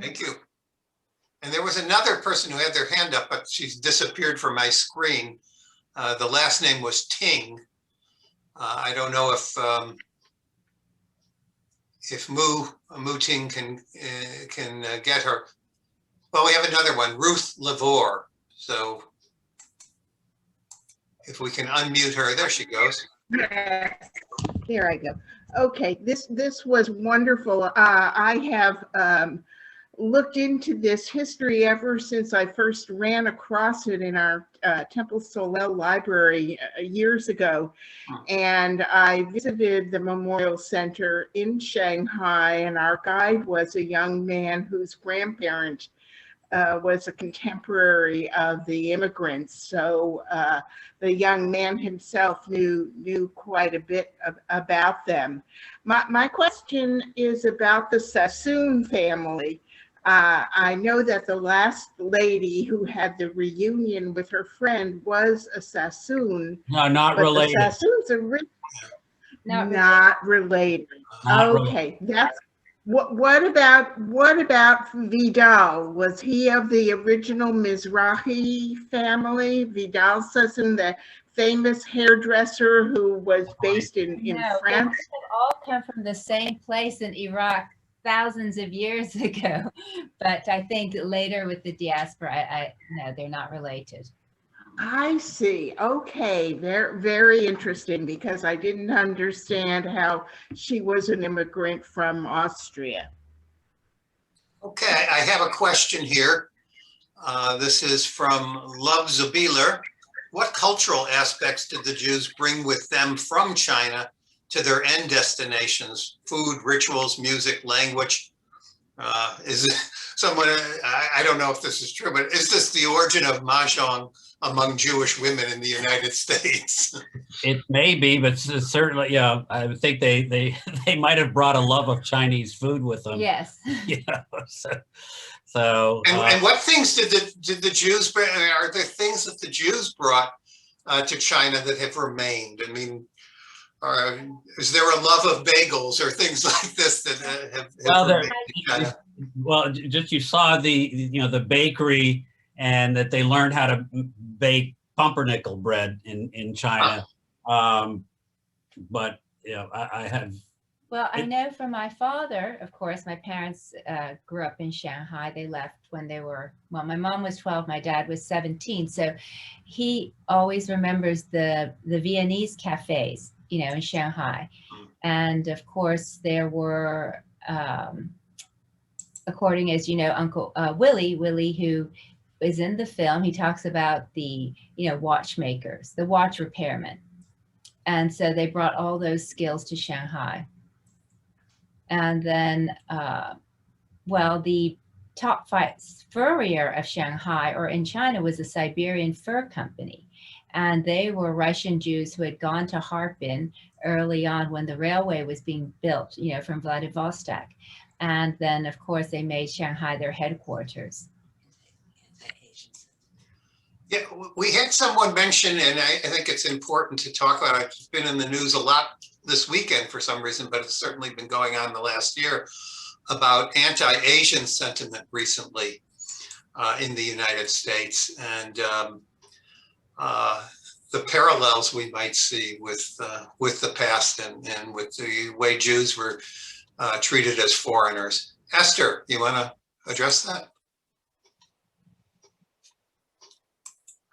Thank you. And there was another person who had their hand up, but she's disappeared from my screen. The last name was Ting. I don't know if Mu Ting can get her. Well, we have another one, Ruth Lavore. So if we can unmute her, there she goes. Yes, there I go. Okay, this was wonderful. I have looked into this history ever since I first ran across it in our Temple Solel library years ago. And I visited the Memorial Center in Shanghai, and our guide was a young man whose grandparent was a contemporary of the immigrants. So the young man himself knew quite a bit about them. My question is about the Sassoon family. I know that the last lady who had the reunion with her friend was a Sassoon. No, not but related. The Sassoons are not related. Not Okay, that's what about Vidal? Was he of the original Mizrahi family? Vidal Sassoon, the famous hairdresser who was based in No, France? they all come from the same place in Iraq thousands of years ago. But I think later with the diaspora, no, they're not related. I see. Okay, very interesting, because I didn't understand how she was an immigrant from Austria. Okay, I have a question here. This is from Love Zabiler. What cultural aspects did the Jews bring with them from China to their end destinations? Food, rituals, music, language? Is it someone, I don't know if this is true, but is this the origin of mahjong among Jewish women in the United States? It may be, but certainly, yeah, I would think they might have brought a love of Chinese food with them. Yes. You know, so And what things did the Jews bring? Are there things that the Jews brought to China that have remained? I mean, is there a love of bagels or things like this that have remained in China? Well, just you saw the bakery, and that they learned how to bake pumpernickel bread in China. But you know, I have. Well, I know from my father, of course, my parents grew up in Shanghai. They left when they were, well, my mom was 12, my dad was 17. So he always remembers the Viennese cafes, you know, in Shanghai. And of course, there were, according as you know, Uncle Willie, who is in the film, he talks about the, you know, watchmakers, the watch repairmen. And so they brought all those skills to Shanghai. And then, well, the top furrier of Shanghai or in China was the Siberian Fur Company. And they were Russian Jews who had gone to Harbin early on when the railway was being built, you know, from Vladivostok. And then, of course, they made Shanghai their headquarters. Yeah, we had someone mention, and I think it's important to talk about it. It's been in the news a lot this weekend for some reason, but it's certainly been going on the last year, about anti-Asian sentiment recently in the United States, and the parallels we might see with the past and with the way Jews were treated as foreigners. Esther, you want to address that?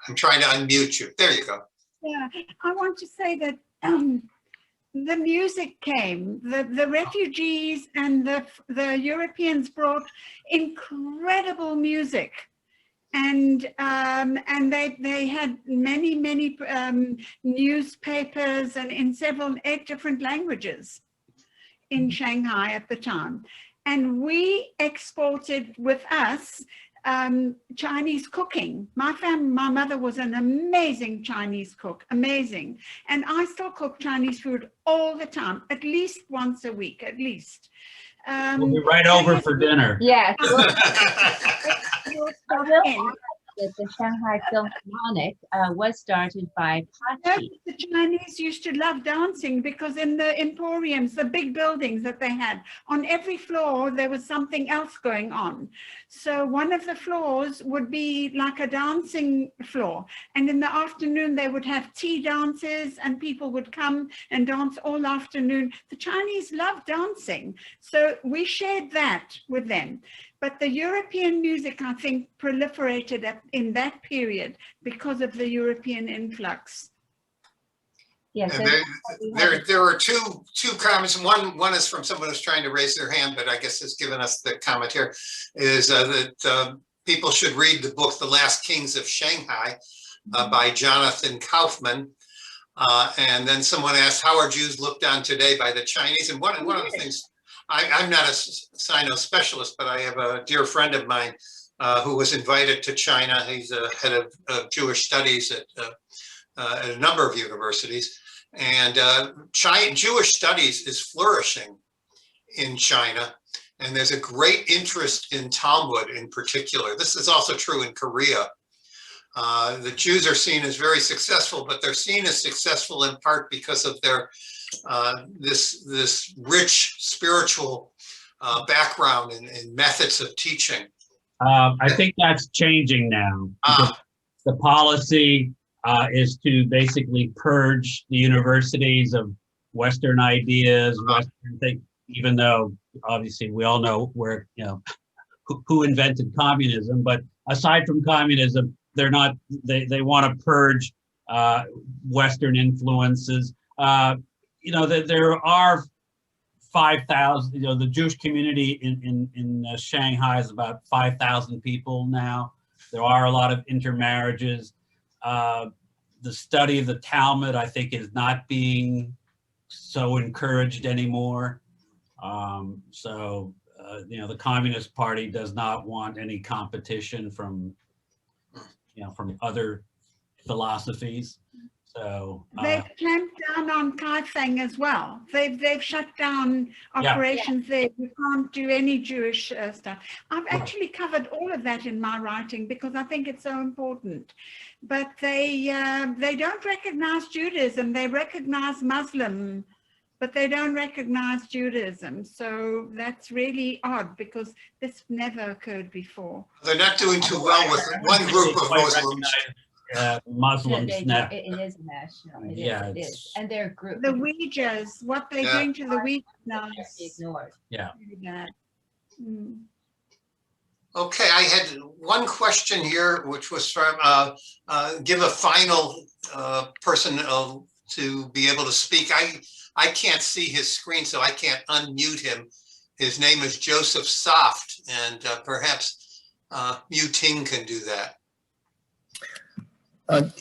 I'm trying to unmute you. There you go. Yeah, I want to say that the music came, the refugees and the Europeans brought incredible music, and they had many newspapers and in 8 different languages in Shanghai at the time, and we exported with us Chinese cooking. My mother was an amazing Chinese cook, amazing. And I still cook Chinese food all the time, at least once a week, at least. We'll be right over for dinner. Yeah. that the Shanghai Philharmonic was started by No, Pachi. the Chinese used to love dancing because in the emporiums, the big buildings that they had, on every floor, there was something else going on. So one of the floors would be like a dancing floor. And in the afternoon, they would have tea dances and people would come and dance all afternoon. The Chinese love dancing. So we shared that with them. But the European music, I think, proliferated in that period because of the European influx. Yes, And there were two comments. One is from someone who's trying to raise their hand, but I guess has given us the comment here, is that people should read the book, The Last Kings of Shanghai by Jonathan Kaufman. And then someone asked, how are Jews looked on today by the Chinese? And one of the things, I'm not a Sino specialist, but I have a dear friend of mine who was invited to China. He's a head of Jewish studies at a number of universities. And Jewish studies is flourishing in China. And there's a great interest in Talmud in particular. This is also true in Korea. The Jews are seen as very successful, but they're seen as successful in part because of their this rich spiritual background and methods of teaching. I think that's changing now. Because the policy is to basically purge the universities of Western ideas, Western things, even though obviously we all know where, who invented communism. But aside from communism, they're not, they want to purge Western influences. There are 5,000, the Jewish community in Shanghai is about 5,000 people now. There are a lot of intermarriages. The study of the Talmud, I think, is not being so encouraged anymore. The Communist Party does not want any competition from other philosophies. So they've clamped down on Kaifeng as well. They've shut down operations there. You can't do any Jewish stuff. I've actually covered all of that in my writing because I think it's so important. But they don't recognize Judaism. They recognize Muslim, but they don't recognize Judaism. So that's really odd because this never occurred before. They're not doing too well with one group of Muslims. Muslims now. It is national. It It's is. And their group. The Uyghurs, what they're doing to the Uyghurs now is ignored. Yeah. really bad. Mm. Okay, I had one question here, which was from, give a final person to be able to speak. I can't see his screen, so I can't unmute him. His name is Joseph Soft, and perhaps Yu Ting can do that.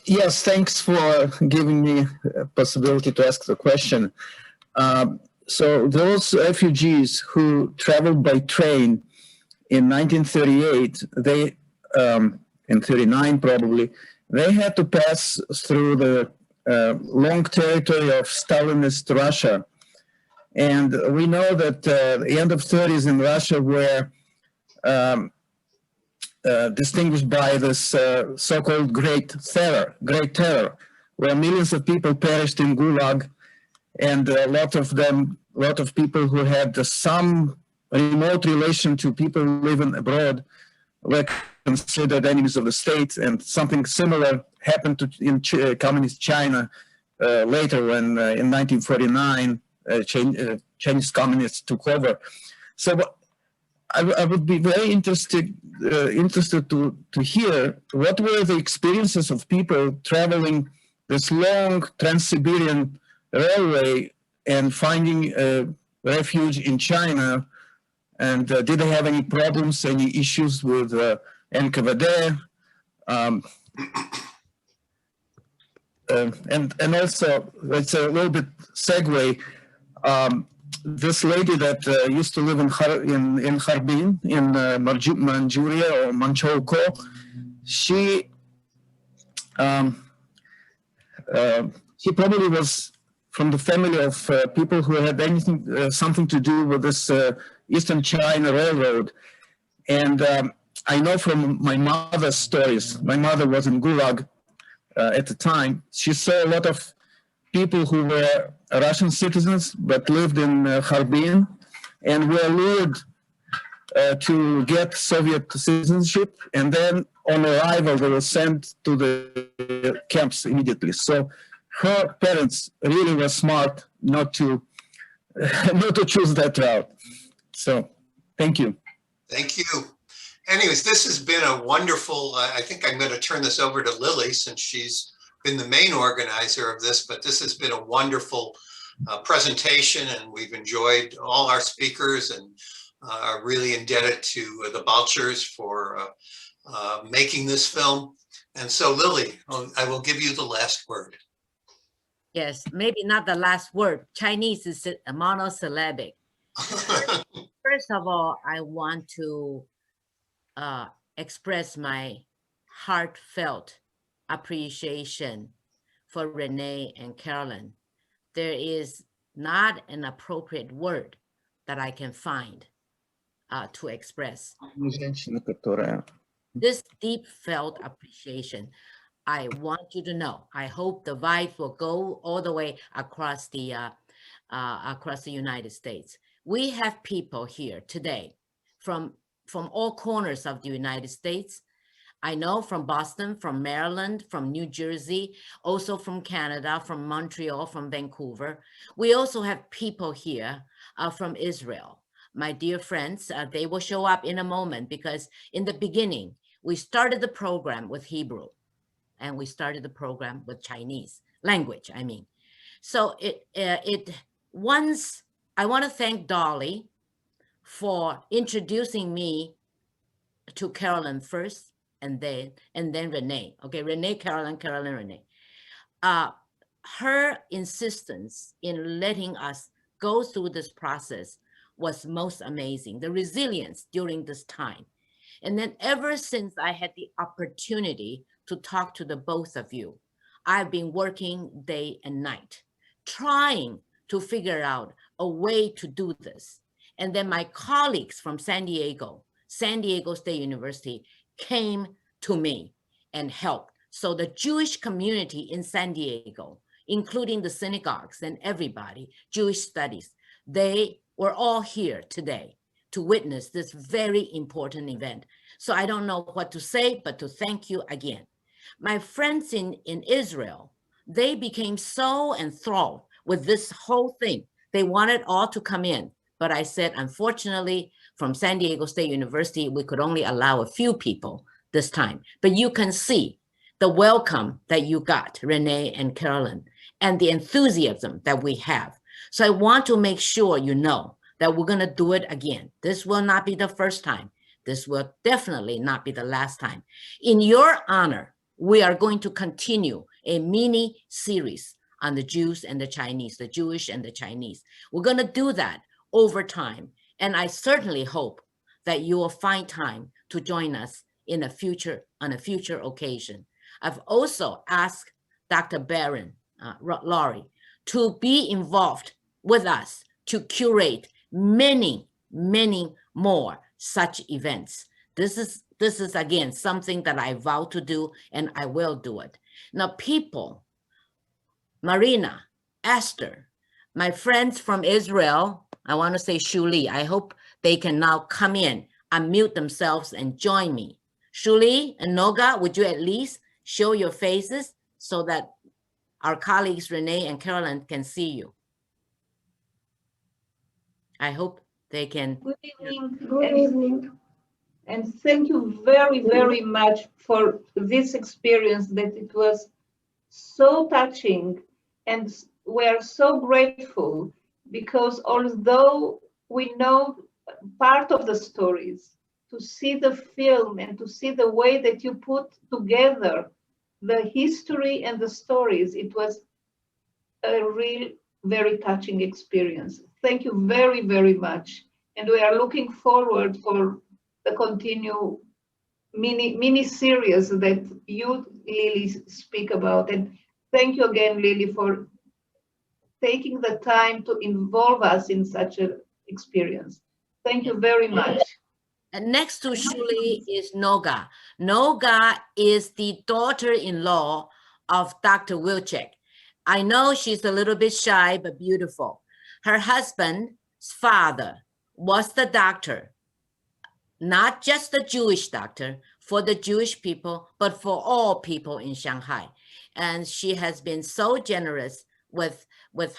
Yes, thanks for giving me a possibility to ask the question. So those refugees who traveled by train in 1938, they, in 39 probably, they had to pass through the long territory of Stalinist Russia. And we know that the end of 30s in Russia were distinguished by this so-called Great Terror, where millions of people perished in Gulag, and a lot of people who had some remote relation to people living abroad were considered enemies of the state, and something similar happened in communist China later when in 1949 Chinese communists took over. So I would be very interested to hear what were the experiences of people traveling this long Trans-Siberian railway and finding refuge in China, and did they have any problems, any issues with NKVD? And also, it's a little bit segue. This lady that used to live in Harbin, in Manchuria or Manchukuo, she probably was from the family of people who had anything, something to do with this Eastern China Railroad. And I know from my mother's stories. My mother was in Gulag at the time. She saw a lot of people who were Russian citizens but lived in Harbin and were lured to get Soviet citizenship, and then on arrival they were sent to the camps immediately. So her parents really were smart not to not to choose that route. So thank you. Thank you. Anyways, this has been a wonderful, I think I'm going to turn this over to Lily since she's been the main organizer of this, but this has been a wonderful presentation, and we've enjoyed all our speakers, and are really indebted to the Balchers for making this film. And so Lily, I will give you the last word. Yes, maybe not the last word. Chinese is monosyllabic. First of all, I want to express my heartfelt appreciation for Renee and Carolyn. There is not an appropriate word that I can find to express this deep felt appreciation. I want you to know, I hope the vibe will go all the way across the United States. We have people here today from all corners of the United States. I know from Boston, from Maryland, from New Jersey, also from Canada, from Montreal, from Vancouver. We also have people here from Israel. My dear friends, they will show up in a moment, because in the beginning, we started the program with Hebrew, and we started the program with Chinese language, I mean. So once I want to thank Dolly for introducing me to Carolyn first, and then Renee. Okay, Renee, Carolyn, Renee. Her insistence in letting us go through this process was most amazing. The resilience during this time. And then ever since I had the opportunity to talk to the both of you, I've been working day and night, trying to figure out a way to do this. And then my colleagues from San Diego State University, came to me and helped. So the Jewish community in San Diego, including the synagogues and everybody, Jewish studies, they were all here today to witness this very important event. So I don't know what to say, but to thank you again. My friends in Israel, they became so enthralled with this whole thing. They wanted all to come in, but I said, unfortunately, from San Diego State University, we could only allow a few people this time. But you can see the welcome that you got, Renee and Carolyn, and the enthusiasm that we have. So I want to make sure you know that we're going to do it again. This will not be the first time. This will definitely not be the last time. In your honor, we are going to continue a mini series on the Jews and the Chinese, the Jewish and the Chinese. We're going to do that over time. And I certainly hope that you will find time to join us on a future occasion. I've also asked Dr. Barron, Laurie, to be involved with us to curate many, many more such events. This is again something that I vow to do, and I will do it. Now, people, Marina, Esther, my friends from Israel, I want to say Shuli, I hope they can now come in, unmute themselves and join me. Shuli and Noga, would you at least show your faces so that our colleagues Renee and Carolyn can see you? I hope they can. Good evening. Good evening. And thank you very, very much for this experience, that it was so touching, and we're so grateful, because although we know part of the stories, to see the film and to see the way that you put together the history and the stories, it was a real, very touching experience. Thank you very, very much. And we are looking forward for the continued mini series that you, Lily, speak about. And thank you again, Lily, for taking the time to involve us in such an experience. Thank you very much. And next to Shuli is Noga. Noga is the daughter-in-law of Dr. Wilczek. I know she's a little bit shy, but beautiful. Her husband's father was the doctor, not just the Jewish doctor for the Jewish people, but for all people in Shanghai. And she has been so generous with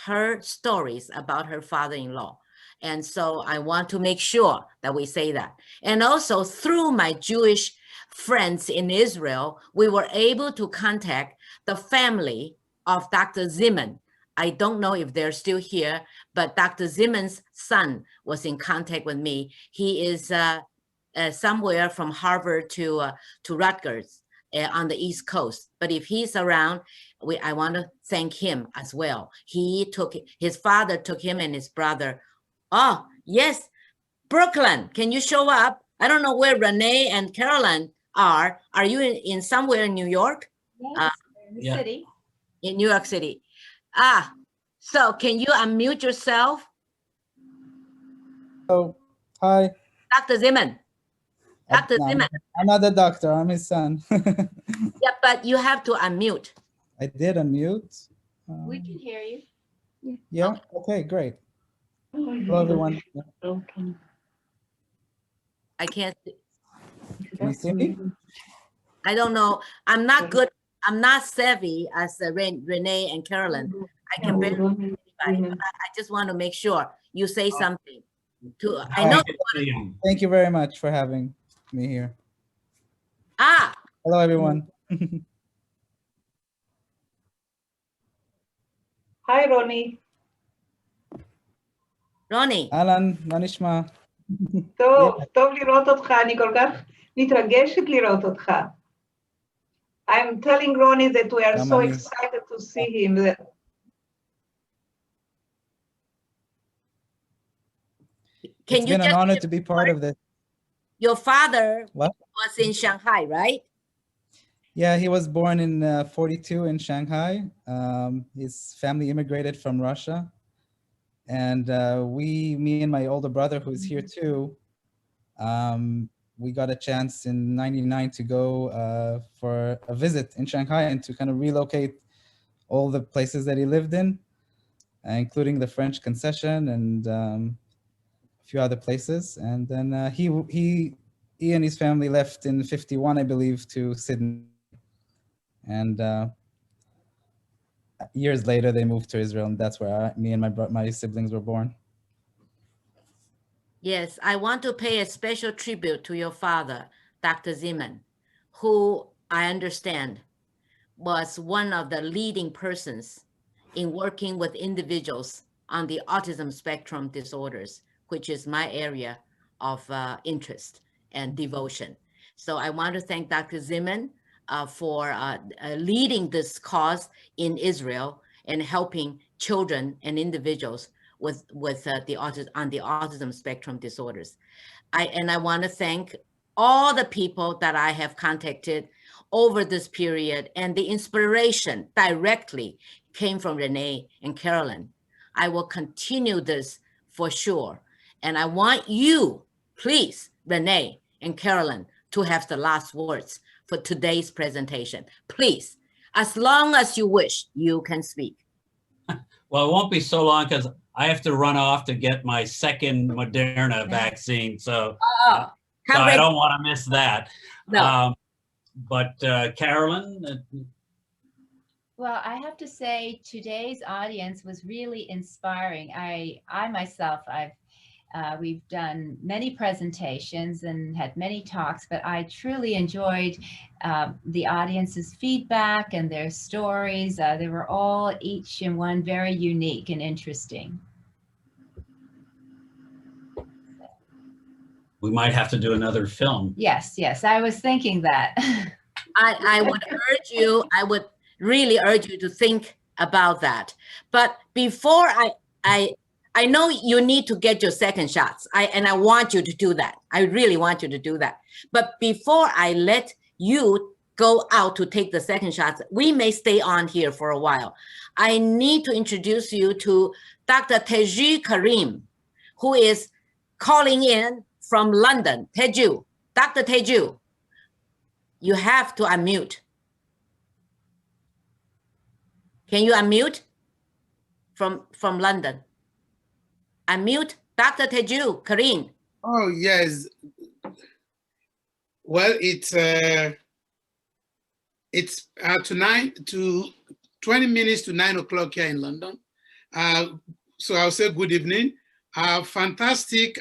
her stories about her father-in-law. And so I want to make sure that we say that. And also through my Jewish friends in Israel, we were able to contact the family of Dr. Ziman. I don't know if they're still here, but Dr. Ziman's son was in contact with me. He is somewhere from Harvard to Rutgers on the East Coast. But if he's around, I want to thank him as well. His father took him and his brother. Oh, yes, Brooklyn, can you show up? I don't know where Renee and Carolyn are. Are you in somewhere in New York? Yes, in the city. In New York City. So can you unmute yourself? Oh, hi. Dr. Ziman. Dr. Ziman. I'm not the doctor, I'm his son. Yeah, but you have to unmute. I did unmute. We can hear you. Yeah, okay, great. Hello, everyone. I can't. Can you see me? I don't know. I'm not good. I'm not savvy as Renee and Carolyn. I can barely hear anybody, but I just want to make sure you say something. I know. Thank you very much for having me here. Hello, everyone. Hi, Ronnie. רוני. אהלן, מה נשמע? טוב לראות אותך, אני כל כך מתרגשת לראות אותך. I'm telling Ronnie that we are so excited to see him. It's been an honor to be part of this. Your father was in Shanghai, right? Yeah, he was born in 42 in Shanghai. His family immigrated from Russia. And me and my older brother, who's here too, we got a chance in '99 to go for a visit in Shanghai and to kind of relocate all the places that he lived in, including the French Concession and a few other places. And then he and his family left in '51, I believe, to Sydney. And years later, they moved to Israel, and that's where me and my siblings were born. Yes, I want to pay a special tribute to your father, Dr. Ziman, who I understand was one of the leading persons in working with individuals on the autism spectrum disorders, which is my area of interest and devotion. So I want to thank Dr. Ziman for leading this cause in Israel and helping children and individuals with the autism spectrum disorders. I want to thank all the people that I have contacted over this period, and the inspiration directly came from Renee and Carolyn. I will continue this for sure. And I want you, please, Renee and Carolyn, to have the last words for today's presentation. Please, as long as you wish, you can speak. Well, it won't be so long because I have to run off to get my second Moderna vaccine. So, so I don't want to miss that. No. But Carolyn? Well, I have to say today's audience was really inspiring. I myself, we've done many presentations and had many talks, but I truly enjoyed the audience's feedback and their stories. They were all each and one very unique and interesting. We might have to do another film. Yes, yes, I was thinking that. I would really urge you to think about that. But before I know you need to get your second shots, and I want you to do that. I really want you to do that. But before I let you go out to take the second shots, we may stay on here for a while. I need to introduce you to Dr. Teju Karim, who is calling in from London, Teju, Dr. Teju, you have to unmute. Can you unmute from London? Unmute, Dr. Teju, Karin. Oh, yes. Well, it's to 20 minutes to 9 o'clock here in London. So I'll say good evening. Fantastic.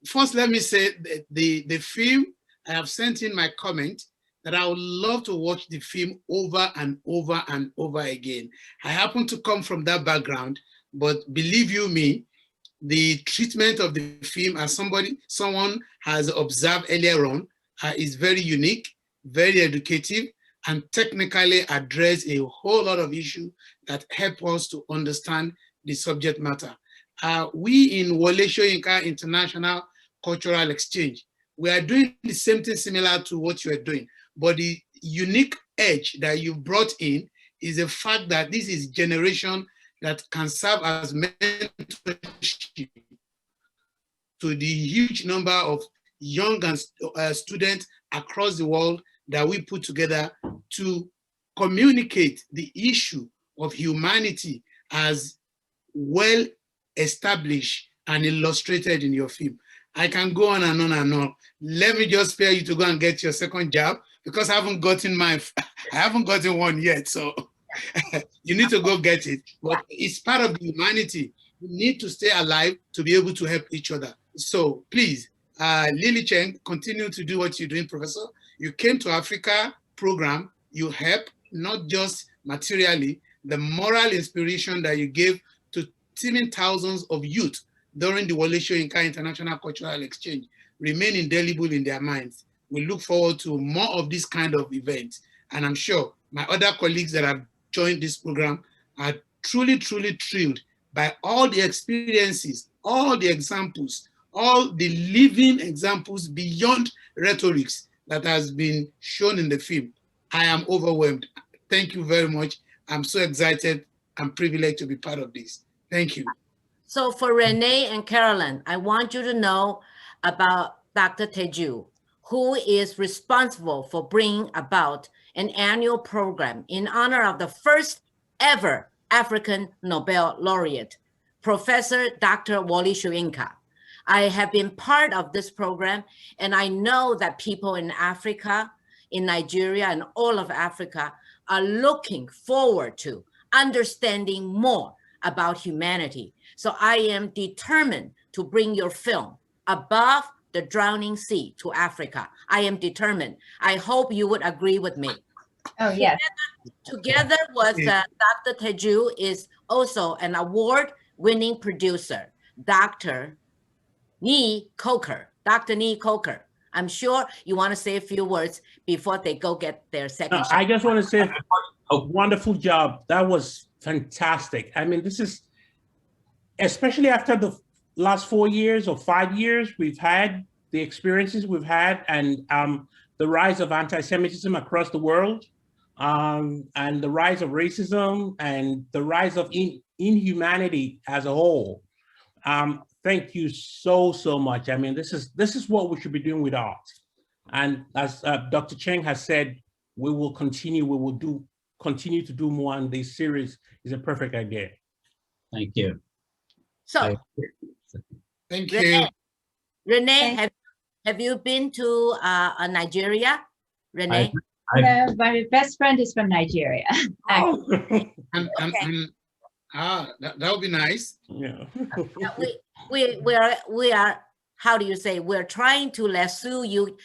First, let me say the film, I have sent in my comment that I would love to watch the film over and over and over again. I happen to come from that background, but believe you me, the treatment of the film, as someone has observed earlier on, is very unique, very educative, and technically address a whole lot of issues that help us to understand the subject matter. We in Wole Soyinka International Cultural Exchange, we are doing the same thing similar to what you are doing, but the unique edge that you brought in is the fact that this is generation that can serve as mentorship to the huge number of young and students across the world that we put together to communicate the issue of humanity as well established and illustrated in your film. I can go on and on and on. Let me just spare you to go and get your second job because I haven't gotten one yet. So you need to go get it. But it's part of humanity. We need to stay alive to be able to help each other. So please, Lily Cheng, continue to do what you're doing, Professor. You came to Africa program, you help not just materially, the moral inspiration that you gave to teeming thousands of youth during the Wole Soyinka International Cultural Exchange remain indelible in their minds. We look forward to more of this kind of events. And I'm sure my other colleagues that have joined this program are truly, truly thrilled by all the experiences, all the examples, all the living examples beyond rhetorics that has been shown in the film. I am overwhelmed. Thank you very much. I'm so excited and privileged to be part of this. Thank you. So for Renee and Carolyn, I want you to know about Dr. Teju, who is responsible for bringing about an annual program in honor of the first ever African Nobel laureate, Professor Dr. Wole Soyinka. I have been part of this program, and I know that people in Africa, in Nigeria, and all of Africa are looking forward to understanding more about humanity. So I am determined to bring your film above the drowning sea to Africa. I am determined. I hope you would agree with me. Oh, yes. Together with Dr. Teju is also an award-winning producer, Dr. Nee Coker. Dr. Nee Coker. I'm sure you want to say a few words before they go get their second shot. I just want to say a wonderful job. That was fantastic. I mean, this is, especially after the last 4 years or 5 years, we've had the experiences we've had and the rise of anti-Semitism across the world and the rise of racism and the rise of inhumanity as a whole. Thank you so much. I mean, this is what we should be doing with art. And as Dr. Cheng has said, we will continue to do more, and this series is a perfect idea. Thank you. So, thank you. Renee, have you been to Nigeria? Renee? No, my best friend is from Nigeria. That would be nice. Yeah. we are, how do you say, we're trying to lasso you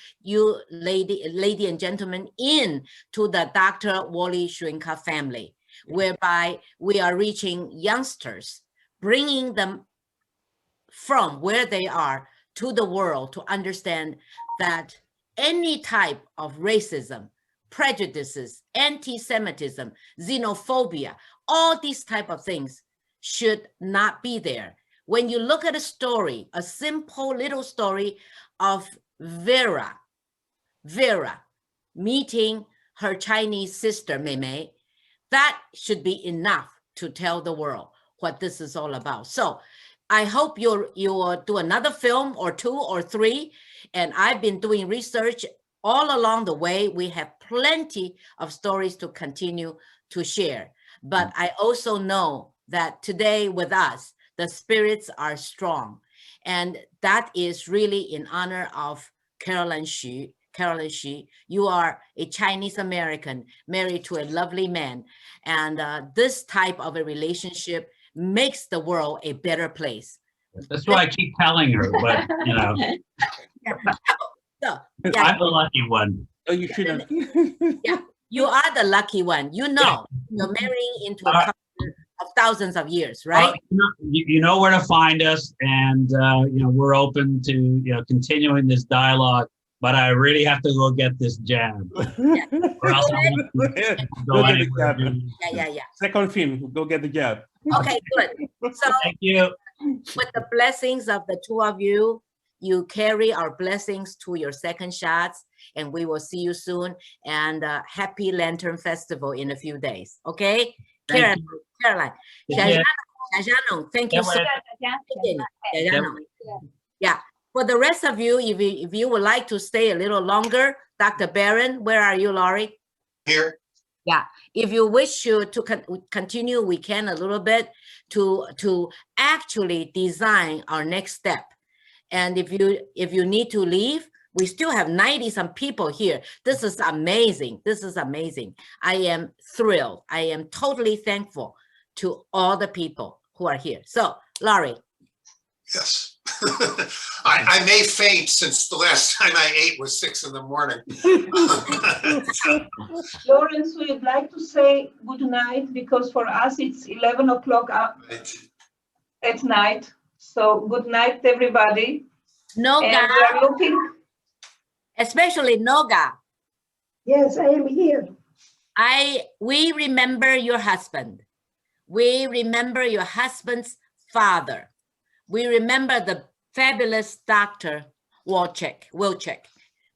lady and gentlemen in to the Dr. Wole Soyinka family, whereby we are reaching youngsters, bringing them from where they are to the world to understand that any type of racism, prejudices, anti-Semitism, xenophobia, all these type of things should not be there. When you look at a story, a simple little story of Vera meeting her Chinese sister, Mei Mei, that should be enough to tell the world what this is all about. So I hope you'll do another film or 2 or 3. And I've been doing research all along the way. We have plenty of stories to continue to share. But I also know that today with us, the spirits are strong. And that is really in honor of Carolyn Xu. Carolyn Xu, you are a Chinese American married to a lovely man. And this type of a relationship makes the world a better place. That's why I keep telling her, but you know, So, I'm the lucky one. Oh, you should have. yeah, you are the lucky one. You know, you're marrying into a couple of thousands of years, right? You know where to find us, and you know, we're open to continuing this dialogue. But I really have to go get this jab. Or else I won't go anywhere. Yeah. Second film, go get the jab. Okay, good. So thank you. With the blessings of the 2 of you, you carry our blessings to your second shots, and we will see you soon. And happy Lantern Festival in a few days. Okay, Caroline. Thank you so much. Yeah. For the rest of you, if you would like to stay a little longer, Dr. Barron, where are you, Laurie? Here. Yeah, if you wish to continue, we can a little bit to actually design our next step. And if you need to leave, we still have 90-some people here. This is amazing. This is amazing. I am thrilled. I am totally thankful to all the people who are here. So, Laurie. Yes. I may faint since the last time I ate was 6 in the morning. Lawrence, we'd like to say good night because for us it's 11 o'clock at night. So good night, everybody. Noga. We are looking. Especially Noga. Yes, I am here. We remember your husband. We remember your husband's father. We remember the fabulous Dr. Wilczek.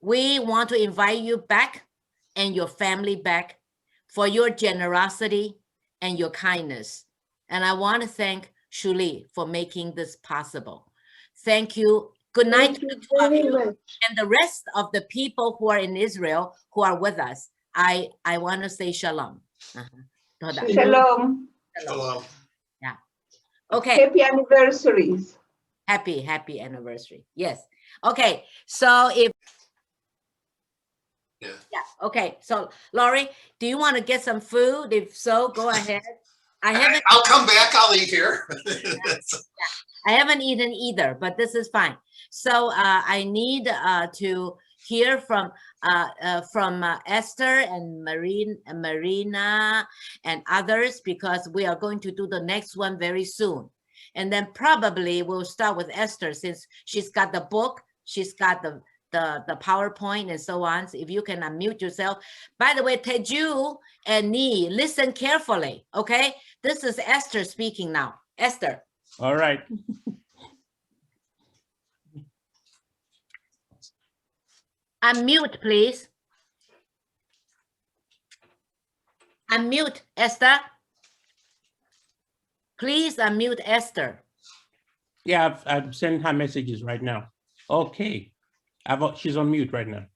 We want to invite you back and your family back for your generosity and your kindness. And I want to thank Shuli for making this possible. Thank you. Good night to the 2 of you and the rest of the people who are in Israel who are with us. I want to say shalom. Shalom. Shalom. Yeah. Okay. Happy anniversaries. Happy anniversary. Yes. Okay. So if yeah. Okay. So Laurie, do you want to get some food? If so, go ahead. I'll come back. I'll eat here. I haven't eaten either, but this is fine. So I need to hear from Esther and Marina and others, because we are going to do the next one very soon. And then probably we'll start with Esther since she's got the book, she's got the PowerPoint and so on. So if you can unmute yourself. By the way, Teju and Ni, listen carefully, okay? This is Esther speaking now. Esther. All right. Unmute, please. Unmute, Esther. Please unmute Esther. Yeah, I've sent her messages right now. Okay. She's on mute right now.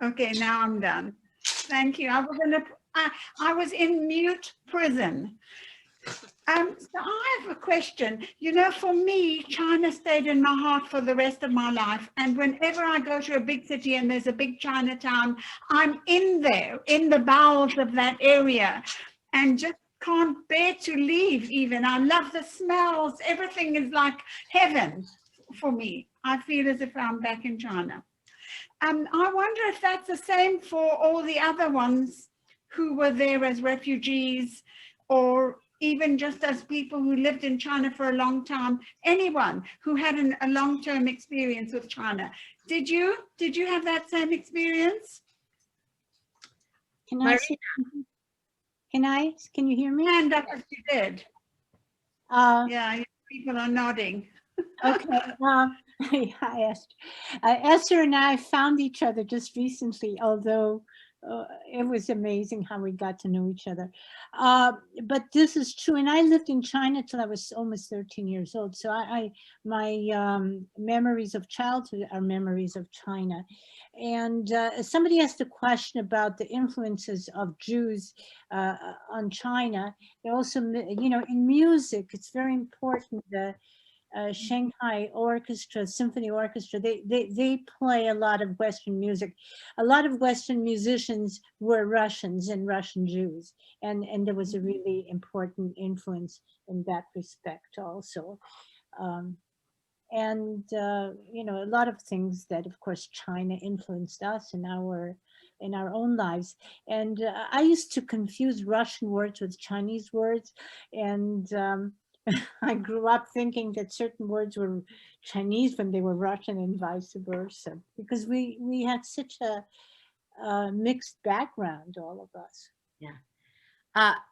Okay, now I'm done. Thank you. I was in mute prison. So I have a question. You know, for me, China stayed in my heart for the rest of my life. And whenever I go to a big city and there's a big Chinatown, I'm in there, in the bowels of that area, and just can't bear to leave even. I love the smells. Everything is like heaven for me. I feel as if I'm back in China. I wonder if that's the same for all the other ones who were there as refugees, or even just as people who lived in China for a long time, anyone who had a long-term experience with China. Did you have that same experience? Can you hear me? Hand up if you did. Yeah, people are nodding. Okay. Hi, Esther. Esther and I found each other just recently, although it was amazing how we got to know each other. But this is true. And I lived in China till I was almost 13 years old. So my memories of childhood are memories of China. And somebody asked a question about the influences of Jews on China. They also, you know, in music, it's very important. Shanghai Orchestra, Symphony Orchestra, they play a lot of Western music. A lot of Western musicians were Russians and Russian Jews. And there was a really important influence in that respect also. You know, a lot of things that, of course, China influenced us in our own lives. And I used to confuse Russian words with Chinese words. And I grew up thinking that certain words were Chinese when they were Russian and vice versa, because we had such a mixed background, all of us. Yeah.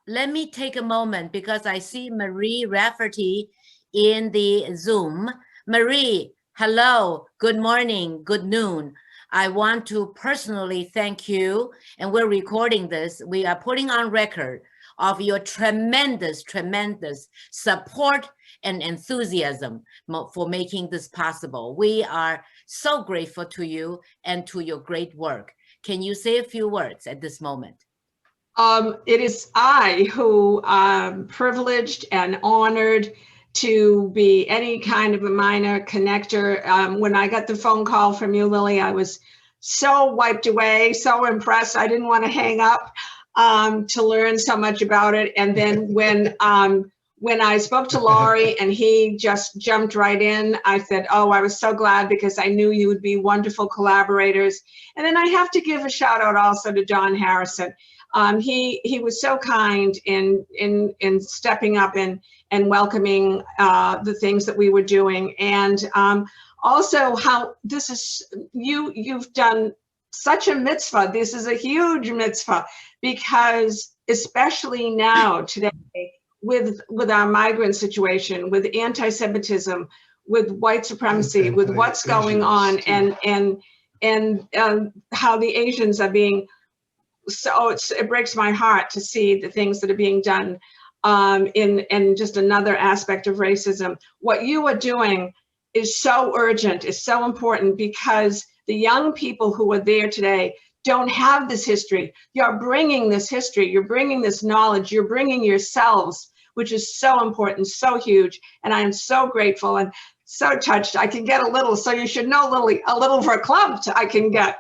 Let me take a moment because I see Marie Rafferty in the Zoom. Marie, hello, good morning, good noon. I want to personally thank you, and we're recording this. We are putting on record of your tremendous, tremendous support and enthusiasm for making this possible. We are so grateful to you and to your great work. Can you say a few words at this moment? It is I who am privileged and honored to be any kind of a minor connector. When I got the phone call from you, Lily, I was so wiped away, so impressed. I didn't want to hang up to learn so much about it. And then when I spoke to Laurie and he just jumped right in, I said, oh, I was so glad because I knew you would be wonderful collaborators. And then I have to give a shout out also to Don Harrison. He was so kind in stepping up and welcoming the things that we were doing. And also how this is, you've done such a mitzvah. This is a huge mitzvah because especially now today with our migrant situation, with anti-Semitism, with white supremacy, with what's going on and how the Asians are being, so it breaks my heart to see the things that are being done in just another aspect of racism. What you are doing is so urgent, is so important because the young people who are there today don't have this history. You're bringing this history, you're bringing this knowledge, you're bringing yourselves, which is so important, so huge. And I am so grateful and so touched. I can get a little, so you should know, Lily, a little for a club I can get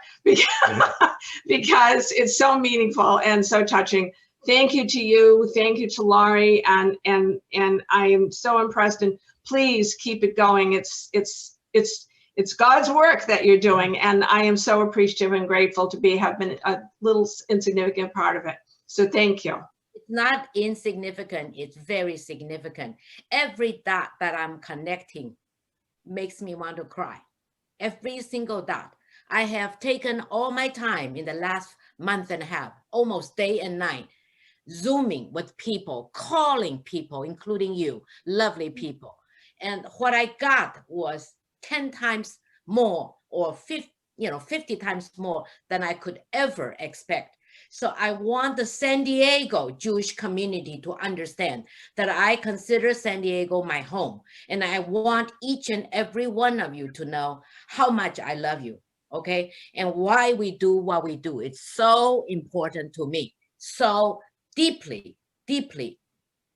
because it's so meaningful and so touching. Thank you to you, thank you to Laurie, and I am so impressed. And please keep it going. It's God's work that you're doing, and I am so appreciative and grateful to have been a little insignificant part of it. So thank you. It's not insignificant, it's very significant. Every dot that I'm connecting makes me want to cry. Every single dot. I have taken all my time in the last month and a half, almost day and night, Zooming with people, calling people, including you, lovely people. And what I got was 10 times more or 50 times more than I could ever expect. So I want the San Diego Jewish community to understand that I consider San Diego my home. And I want each and every one of you to know how much I love you, okay? And why we do what we do. It's so important to me, so deeply, deeply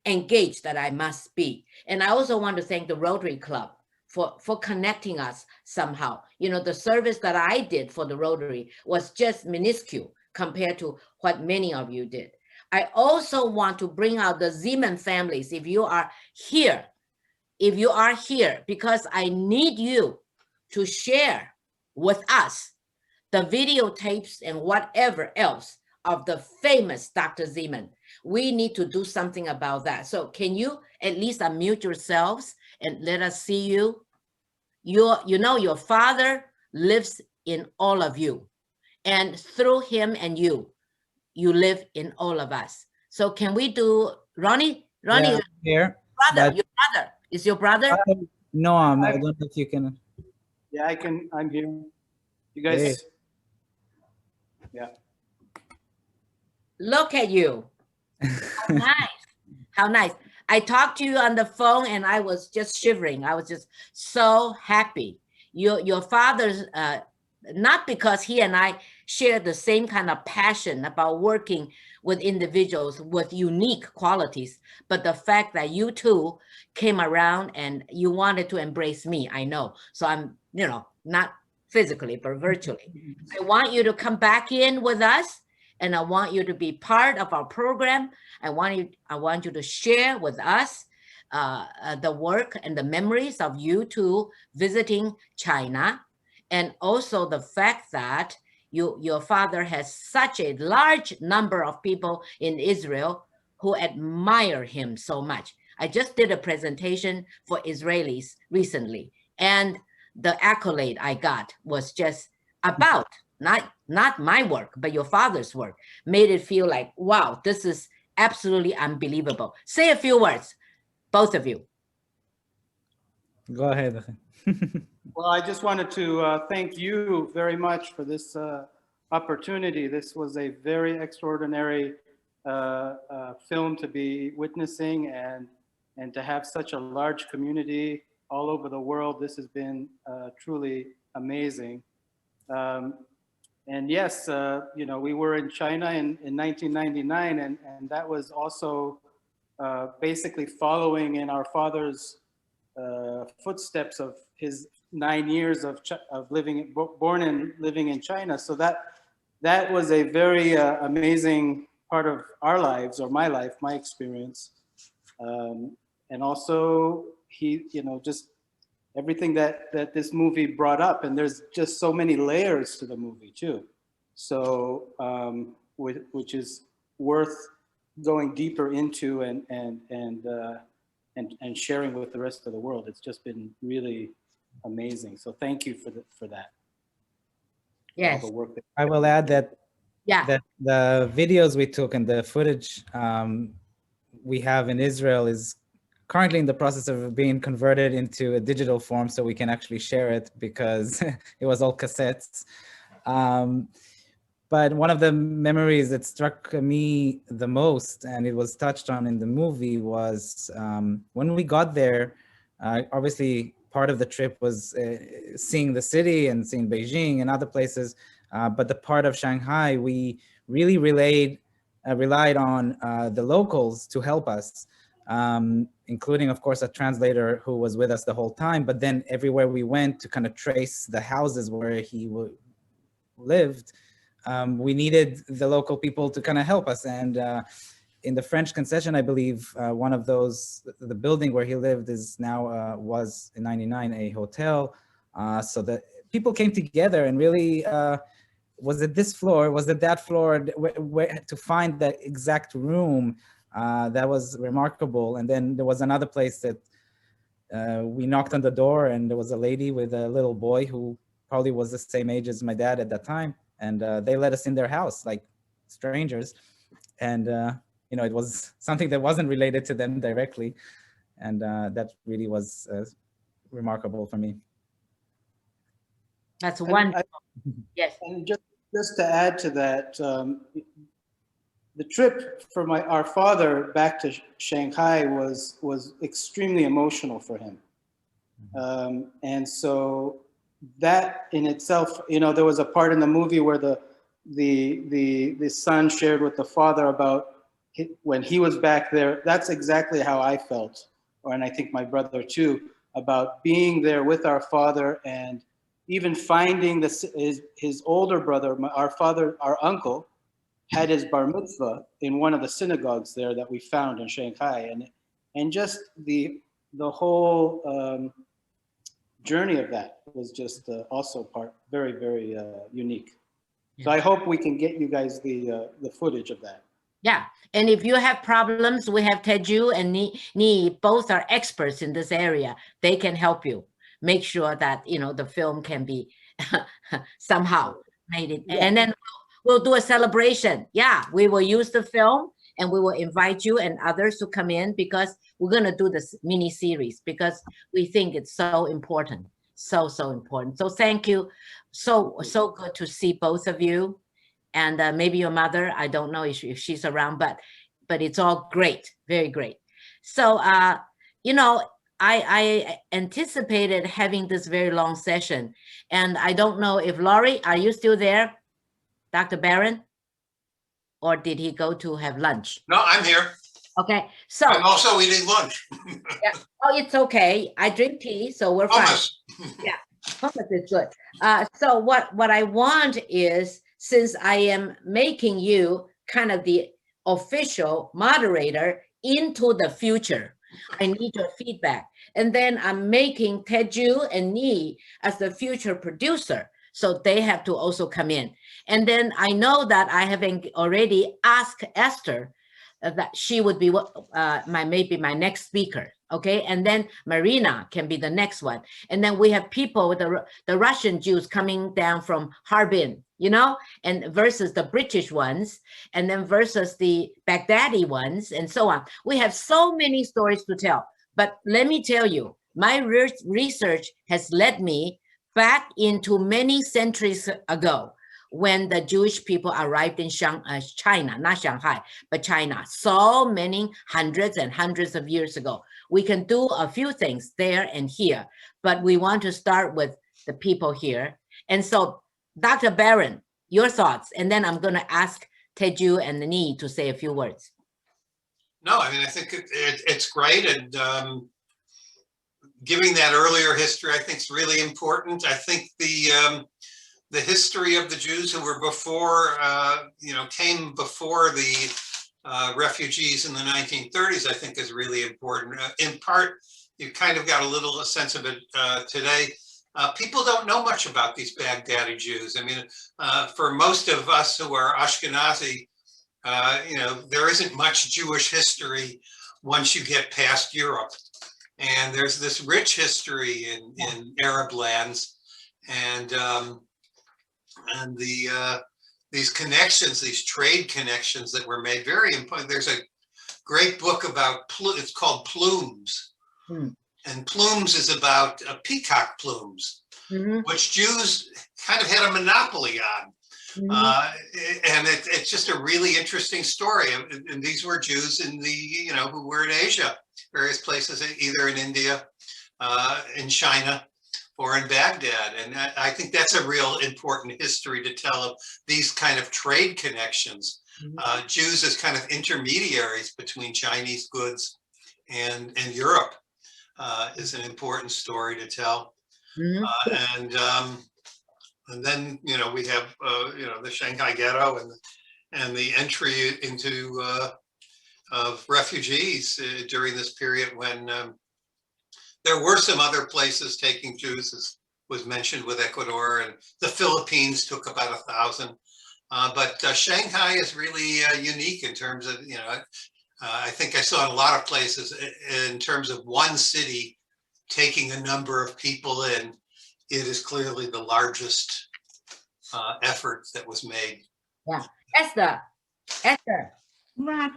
engaged that I must be. And I also want to thank the Rotary Club for connecting us somehow. You know, the service that I did for the Rotary was just minuscule compared to what many of you did. I also want to bring out the Zeman families. If you are here, because I need you to share with us the videotapes and whatever else of the famous Dr. Zeman. We need to do something about that. So can you at least unmute yourselves and let us see you? You know, your father lives in all of you. And through him and you live in all of us. So can we do, Ronnie, Yeah, here. Your brother, is your brother? No, I don't know if you can. Yeah, I'm here. You guys, Hey. yeah. Look at you. How nice. How nice. I talked to you on the phone and I was just shivering. I was just so happy. Your father's, not because he and I share the same kind of passion about working with individuals with unique qualities, but the fact that you two came around and you wanted to embrace me, I know. So I'm, not physically, but virtually. I want you to come back in with us, and I want you to be part of our program. I want you to share with us the work and the memories of you two visiting China, and also the fact that your father has such a large number of people in Israel who admire him so much. I just did a presentation for Israelis recently, and the accolade I got was just about not my work, but your father's work. Made it feel like, wow, this is absolutely unbelievable. Say a few words, both of you. Go ahead. Well, I just wanted to thank you very much for this opportunity. This was a very extraordinary film to be witnessing, and to have such a large community all over the world. This has been truly amazing. And yes, we were in China in 1999, and that was also basically following in our father's footsteps of his 9 years of born and living in China. So that was a very amazing part of our lives, or my life, my experience. And also he, just everything that this movie brought up, and there's just so many layers to the movie too. So which is worth going deeper into and sharing with the rest of the world. It's just been really amazing. So thank you for that. Yes. All the work that I will add that yeah, that the videos we took and the footage we have in Israel is currently in the process of being converted into a digital form so we can actually share it, because it was all cassettes. But one of the memories that struck me the most, and it was touched on in the movie, was when we got there. Obviously, part of the trip was seeing the city and seeing Beijing and other places. But the part of Shanghai, we really relied on the locals to help us, including, of course, a translator who was with us the whole time. But then everywhere we went to kind of trace the houses where he lived, we needed the local people to kind of help us. And in the French concession, I believe, one of those, the building where he lived is now, was in '99 a hotel. So that people came together and really, was it this floor? Was it that floor? Where to find that exact room? That was remarkable. And then there was another place that we knocked on the door, and there was a lady with a little boy who probably was the same age as my dad at that time. And they let us in their house like strangers. And, it was something that wasn't related to them directly. And that really was remarkable for me. That's wonderful. Yes. And just to add to that, the trip for our father back to Shanghai was extremely emotional for him. And so that in itself, there was a part in the movie where the son shared with the father about when he was back there. That's exactly how I felt, and I think my brother too, about being there with our father, and even finding his older brother, our uncle, had his bar mitzvah in one of the synagogues there that we found in Shanghai, and just the whole journey of that was just also very, very unique. So I hope we can get you guys the footage of that. Yeah, and if you have problems, we have Teju and Ni, both are experts in this area. They can help you make sure that the film can be somehow made it. Yeah. And then we'll do a celebration. Yeah, we will use the film, and we will invite you and others to come in, because we're going to do this mini series because we think it's so important, so important. So thank you. So good to see both of you. and maybe your mother, I don't know if she's around, but it's all great, very great. So, you know, I anticipated having this very long session, and I don't know if Laurie, are you still there, Dr. Barron? Or did he go to have lunch? No, I'm here. Okay, so. I'm also eating lunch. Yeah. Oh, it's okay. I drink tea, so we're fine. Hummus. Yeah, hummus is good. So what I want is, since I am making you kind of the official moderator into the future, I need your feedback. And then I'm making Taeju and Ni as the future producer. So they have to also come in. And then I know that I have already asked Esther that she would be maybe my next speaker, okay? And then Marina can be the next one. And then we have people, the Russian Jews coming down from Harbin, you know, and versus the British ones, and then versus the Baghdadi ones, and so on. We have so many stories to tell. But let me tell you, my research has led me back into many centuries ago, when the Jewish people arrived in China, not Shanghai, but China, so many hundreds and hundreds of years ago. We can do a few things there and here, but we want to start with the people here. And so, Dr. Barron, your thoughts, and then I'm going to ask Taeju and Ni to say a few words. No, I mean, I think it's great. And giving that earlier history, I think is really important. I think the history of the Jews who were before, you know, came before the refugees in the 1930s, I think is really important. In part, you kind of got a little sense of it today. People don't know much about these Baghdadi Jews. I mean, for most of us who are Ashkenazi, you know, there isn't much Jewish history once you get past Europe. And there's this rich history in Arab lands, and these connections, these trade connections that were made, very important. There's a great book about, it's called Plumes. And Plumes is about peacock plumes, which Jews kind of had a monopoly on. And it's just a really interesting story. And these were Jews in the, you know, who were in Asia, various places, either in India, in China, or in Baghdad. And I think that's a real important history to tell of these kind of trade connections. Jews as kind of intermediaries between Chinese goods and Europe is an important story to tell. And then, you know, we have, you know, the Shanghai Ghetto and the entry into of refugees during this period when there were some other places taking Jews, as was mentioned with Ecuador, and the Philippines took about 1,000. But Shanghai is really unique in terms of, you know, I think I saw in a lot of places in terms of one city taking a number of people in. It is clearly the largest effort that was made. Yeah, Esther. Right.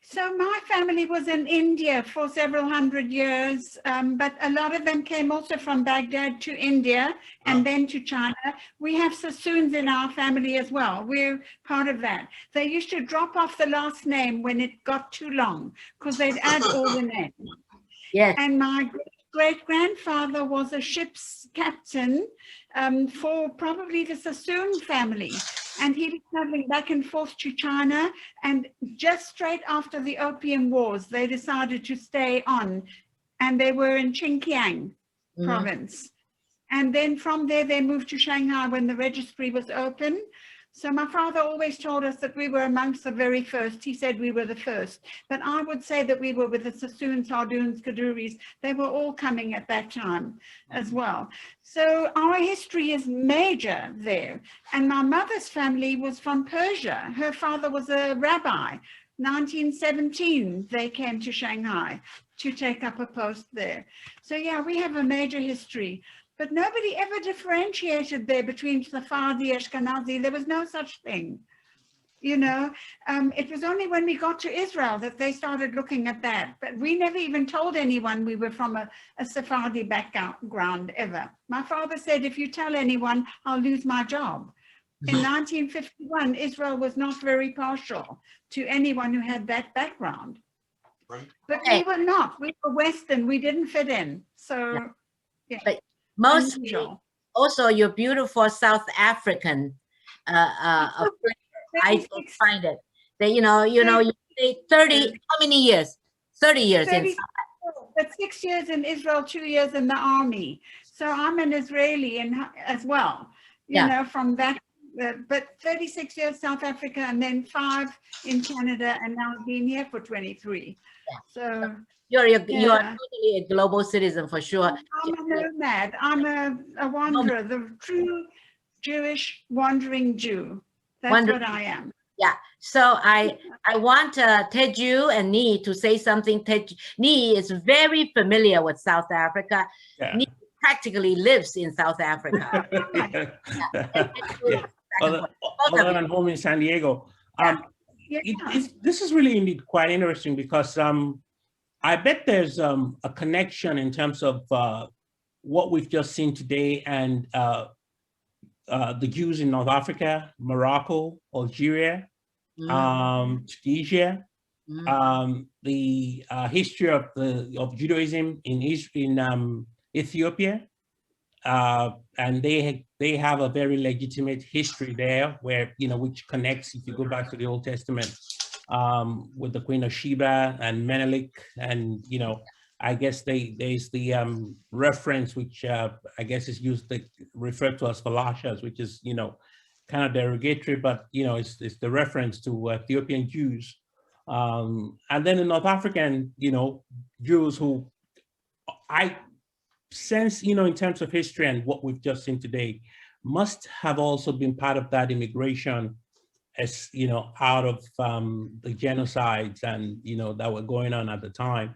So my family was in India for several hundred years, but a lot of them came also from Baghdad to India and then to China. We have Sassoons in our family as well. We're part of that. They used to drop off the last name when it got too long because they'd add all the names. Yes. And my great-grandfather was a ship's captain for probably the Sassoon family. And he was traveling back and forth to China. And just straight after the Opium Wars, they decided to stay on. And they were in Xinjiang province. And then from there, they moved to Shanghai when the registry was open. So my father always told us that we were amongst the very first. He said we were the first. But I would say that we were with the Sassoons, Sardoons, Kaduris. They were all coming at that time as well. So our history is major there. And my mother's family was from Persia. Her father was a rabbi. 1917, they came to Shanghai to take up a post there. So yeah, we have a major history. But nobody ever differentiated there between Sephardi, Ashkenazi. There was no such thing, you know. It was only when we got to Israel that they started looking at that. But we never even told anyone we were from a Sephardi background ever. My father said, if you tell anyone, I'll lose my job. in 1951, Israel was not very partial to anyone who had that background. Right. But we were not. We were Western. We didn't fit in. So, yeah. But most unusual. also your beautiful South African I don't find it. They, you say 30, how many years? 30 years in 30, but 6 years in Israel, 2 years in the army. So I'm an Israeli as well, you know, from that, but 36 years South Africa and then 5 in Canada, and now I've been here for 23. Yeah. So you're totally a global citizen for sure. I'm a nomad. I'm a wanderer, the true Jewish wandering Jew. That's what I am. Yeah. So I want Teju and Nee to say something. Nee is very familiar with South Africa. Yeah. Nee practically lives in South Africa. Although I'm home in San Diego. This is really indeed quite interesting because I bet there's a connection in terms of what we've just seen today and the Jews in North Africa, Morocco, Algeria, Tunisia, the history of Judaism in Ethiopia, and they have a very legitimate history there, where which connects, if you go back to the Old Testament, with the Queen of Sheba and Menelik, and I guess there's the reference which I guess is used to refer to as Falashas, which is kind of derogatory, but it's the reference to Ethiopian Jews, and then the North African Jews who I sense in terms of history and what we've just seen today must have also been part of that immigration, as out of the genocides and that were going on at the time.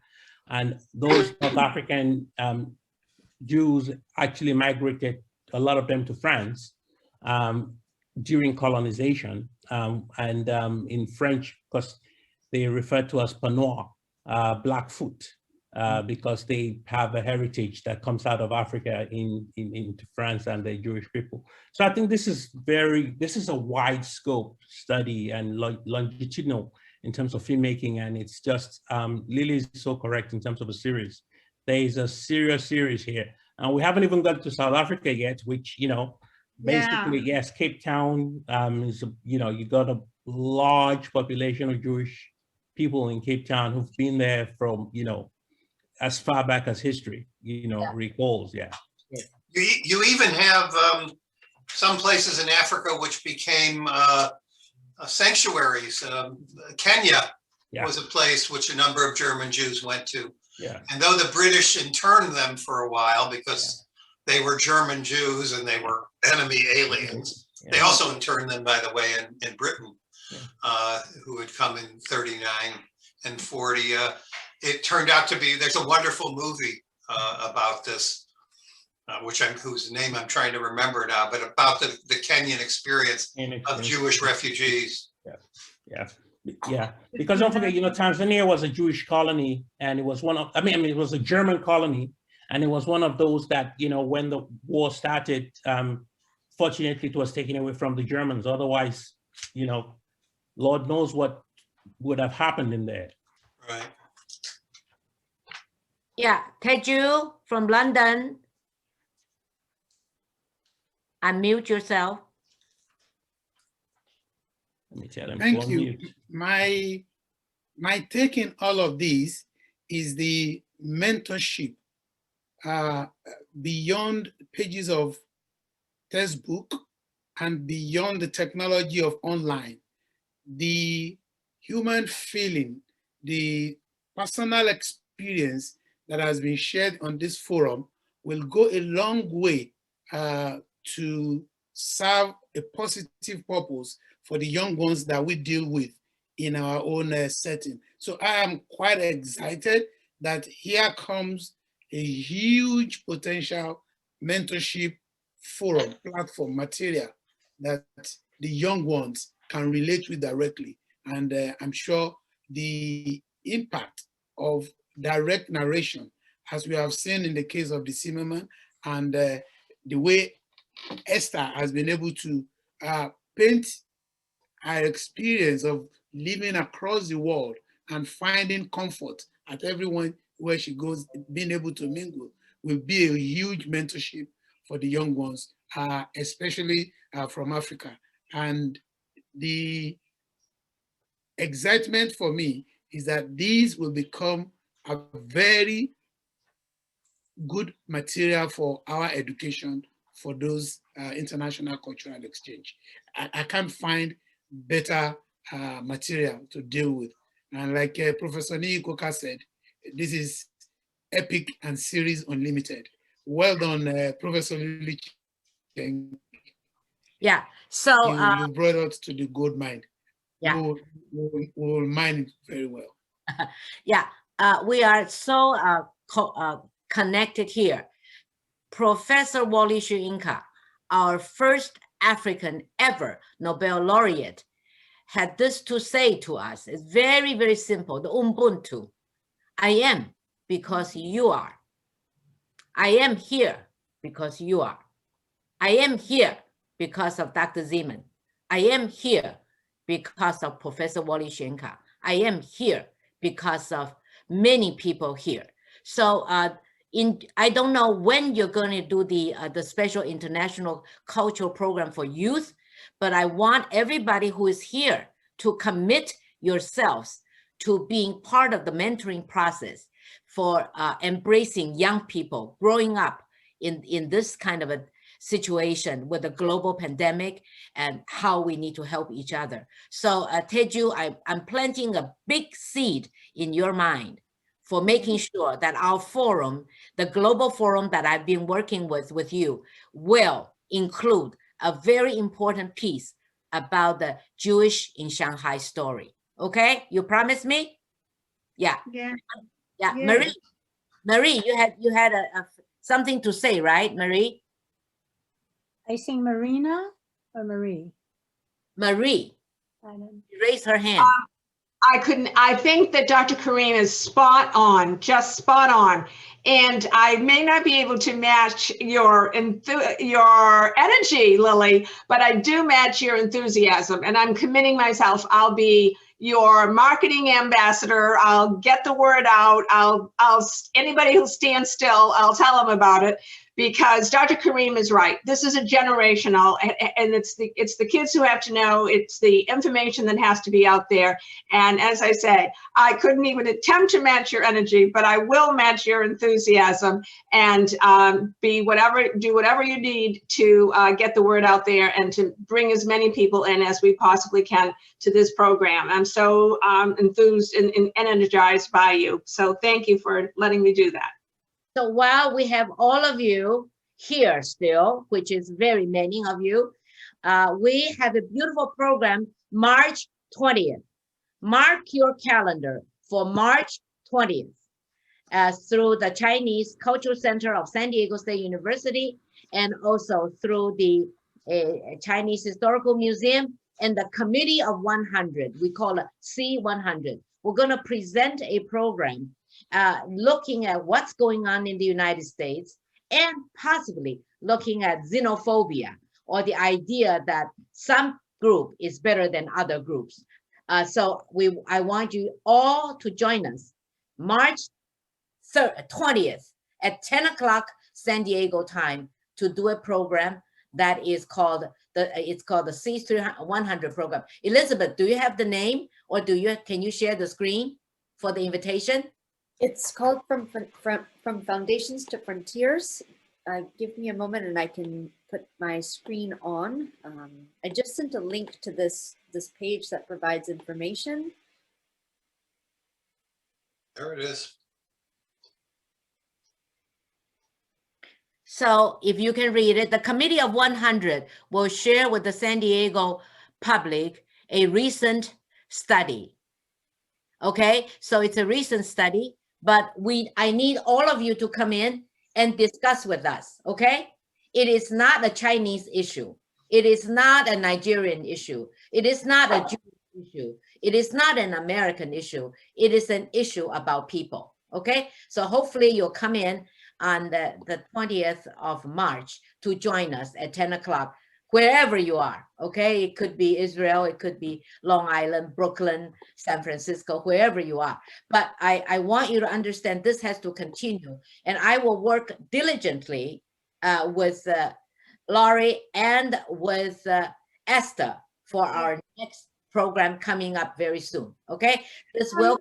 And those North African Jews actually migrated, a lot of them, to France during colonization, and in French, because they refer to as Panois, Blackfoot, because they have a heritage that comes out of Africa into France and the Jewish people. So I think this is a wide scope study and longitudinal in terms of filmmaking, and it's just Lily is so correct in terms of a series. There is a serious series here, and we haven't even got to South Africa yet, which basically yes, Cape Town is you got a large population of Jewish people in Cape Town who've been there from as far back as history recalls. Yeah. You even have some places in Africa which became sanctuaries. Kenya was a place which a number of German Jews went to. Yeah. And though the British interned them for a while because they were German Jews and they were enemy aliens, they also interned them, by the way, in Britain, who had come in 39 and 40. It turned out to be, there's a wonderful movie about this, whose name I'm trying to remember now, but about the Kenyan experience of Jewish refugees. Yeah. Because don't forget, Tanzania was a Jewish colony, and it was it was a German colony, and it was one of those that, when the war started, fortunately it was taken away from the Germans. Otherwise, Lord knows what would have happened in there. Right. Yeah, Teju from London. Unmute yourself. Let me tell him. Thank you. My take in all of these is the mentorship beyond pages of textbook and beyond the technology of online. The human feeling, the personal experience that has been shared on this forum will go a long way to serve a positive purpose for the young ones that we deal with in our own setting. So I am quite excited that here comes a huge potential mentorship forum, platform, material that the young ones can relate with directly. And I'm sure the impact of direct narration, as we have seen in the case of the Zimmerman, and the way Esther has been able to paint her experience of living across the world and finding comfort at everyone where she goes, being able to mingle, will be a huge mentorship for the young ones, especially from Africa. And the excitement for me is that these will become a very good material for our education for those international cultural exchange. I can't find better material to deal with. And like Professor Niyikoka said, this is epic and series unlimited. Well done, Professor Lily. Yeah, so you brought us to the gold mine. Yeah, we'll mine it very well. Yeah, we are so connected here. Professor Wally Soyinka, our first African ever Nobel laureate, had this to say to us. It's very, very simple, the Ubuntu. I am because you are. I am here because you are. I am here because of Dr. Zeman. I am here because of Professor Wally Soyinka. I am here because of many people here. So I don't know when you're going to do the special international cultural program for youth, but I want everybody who is here to commit yourselves to being part of the mentoring process for embracing young people growing up in this kind of a situation with a global pandemic and how we need to help each other. So Teju, I'm planting a big seed in your mind for making sure that our forum, the global forum that I've been working with you, will include a very important piece about the Jewish in Shanghai story. Okay, you promise me? Yeah. Yeah. Yeah, Yeah. Marie, you had something to say, right, Marie? I think Marina or Marie? Marie, I don't. raise her hand. I think that Dr. Kareem is spot on, just spot on. And I may not be able to match your energy, Lily, but I do match your enthusiasm. And I'm committing myself. I'll be your marketing ambassador. I'll get the word out. Anybody who stands still, I'll tell them about it. Because Dr. Kareem is right. This is a generational, and it's the kids who have to know. It's the information that has to be out there. And as I say, I couldn't even attempt to match your energy, but I will match your enthusiasm and do whatever you need to get the word out there and to bring as many people in as we possibly can to this program. I'm so enthused and energized by you. So thank you for letting me do that. So while we have all of you here still, which is very many of you, we have a beautiful program, March 20th. Mark your calendar for March 20th through the Chinese Cultural Center of San Diego State University and also through the Chinese Historical Museum and the Committee of 100. We call it C100. We're going to present a program looking at what's going on in the United States and possibly looking at xenophobia or the idea that some group is better than other groups. So I want you all to join us March 20th at 10 o'clock San Diego time to do a program that is called the C100 program. Elizabeth, do you have the name or can you share the screen for the invitation? It's called From Foundations to Frontiers. Give me a moment and I can put my screen on. I just sent a link to this page that provides information. There it is. So if you can read it, the Committee of 100 will share with the San Diego public a recent study. Okay, so it's a recent study, but I need all of you to come in and discuss with us, okay? It is not a Chinese issue. It is not a Nigerian issue. It is not a Jewish issue. It is not an American issue. It is an issue about people, okay? So hopefully you'll come in on the 20th of March to join us at 10 o'clock wherever you are, okay? It could be Israel, it could be Long Island, Brooklyn, San Francisco, wherever you are. But I want you to understand this has to continue. And I will work diligently with Laurie and with Esther for our next program coming up very soon, okay? This will...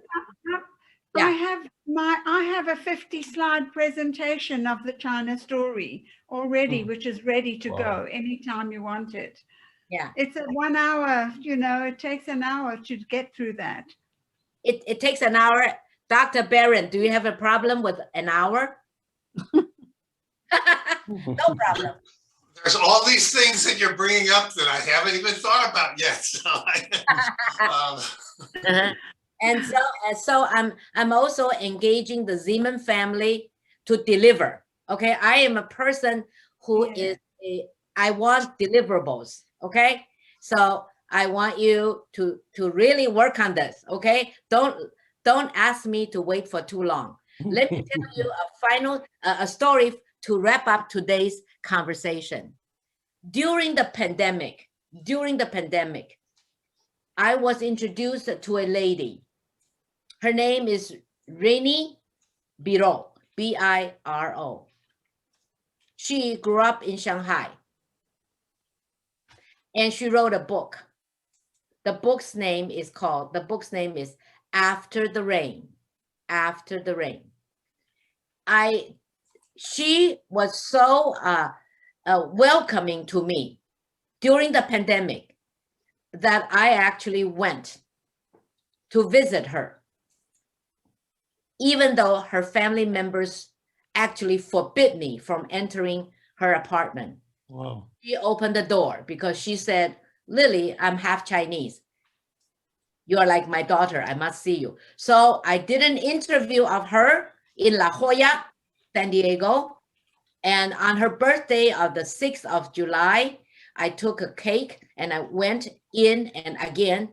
I have a 50-slide presentation of the China story already, which is ready to go anytime you want it. Yeah. It's a 1 hour, you know, it takes an hour to get through that. It takes an hour. Dr. Barron, do you have a problem with an hour? No problem. There's all these things that you're bringing up that I haven't even thought about yet. So And so I'm also engaging the Zeman family to deliver. Okay, I am a person who I want deliverables. Okay, so I want you to really work on this. Okay, don't ask me to wait for too long. Let me tell you a story to wrap up today's conversation. During the pandemic, I was introduced to a lady. Her name is Renee Biro, B-I-R-O. She grew up in Shanghai. And she wrote a book. The book's name is After the Rain. After the Rain. She was so welcoming to me during the pandemic that I actually went to visit her, even though her family members actually forbid me from entering her apartment. Wow. She opened the door because she said, Lily, I'm half Chinese. You are like my daughter, I must see you. So I did an interview of her in La Jolla, San Diego. And on her birthday of the 6th of July, I took a cake and I went in and again,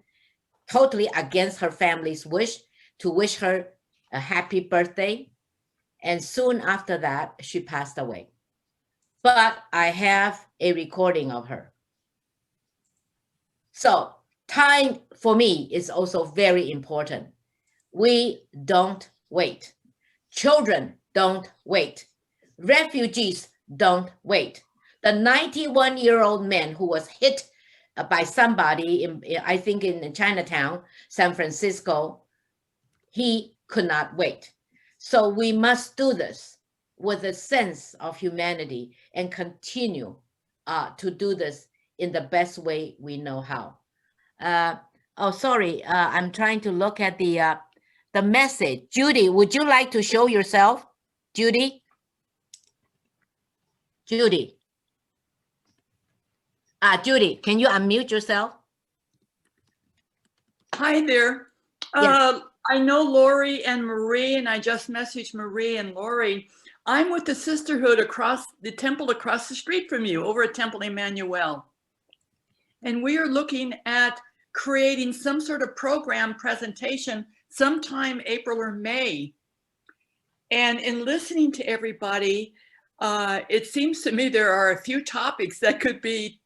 totally against her family's wish, to wish her a happy birthday. And soon after that, she passed away. But I have a recording of her. So time for me is also very important. We don't wait. Children don't wait. Refugees don't wait. The 91-year-old man who was hit by somebody, I think in Chinatown, San Francisco, he could not wait. So we must do this with a sense of humanity and continue to do this in the best way we know how. Oh, sorry, I'm trying to look at the message. Judy, would you like to show yourself? Judy? Judy. Judy, can you unmute yourself? Hi there. Yes. I know Lori and Marie, and I just messaged Marie and Lori. I'm with the sisterhood across the temple across the street from you over at Temple Emmanuel. And we are looking at creating some sort of program presentation sometime April or May. And in listening to everybody, it seems to me there are a few topics that could be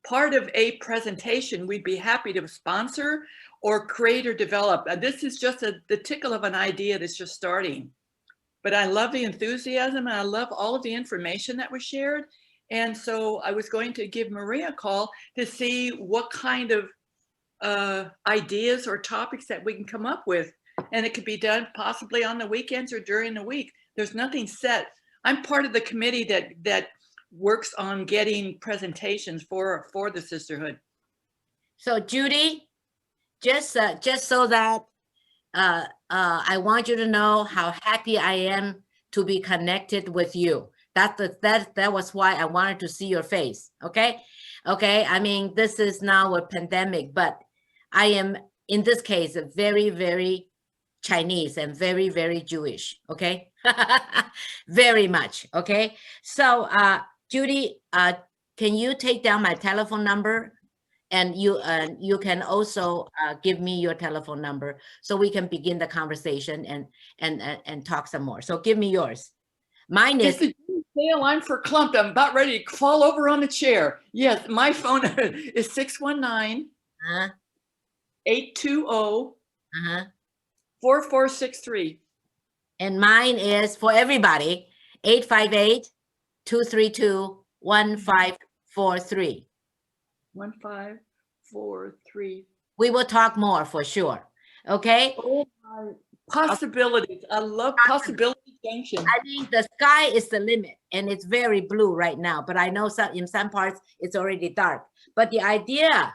part of a presentation we'd be happy to sponsor or create or develop. This is just the tickle of an idea that's just starting. But I love the enthusiasm and I love all of the information that was shared. And so I was going to give Maria a call to see what kind of ideas or topics that we can come up with. And it could be done possibly on the weekends or during the week. There's nothing set. I'm part of the committee that works on getting presentations for the sisterhood. So Judy, just so that I want you to know how happy I am to be connected with you. That was why I wanted to see your face. Okay. I mean, this is now a pandemic, but I am in this case very, very Chinese and very, very Jewish. Okay. Very much. Okay. So Judy, can you take down my telephone number? And you can also give me your telephone number so we can begin the conversation and talk some more. So give me yours. Mine is Dale, I'm for clumped. I'm about ready to fall over on the chair. Yes, my phone is 619 820 4463. And mine is for everybody, 858-232-1543. 1543. We will talk more for sure. Okay? Oh my possibilities. I love Possibility Junction. I think the sky is the limit, and it's very blue right now, but I know in some parts it's already dark. But the idea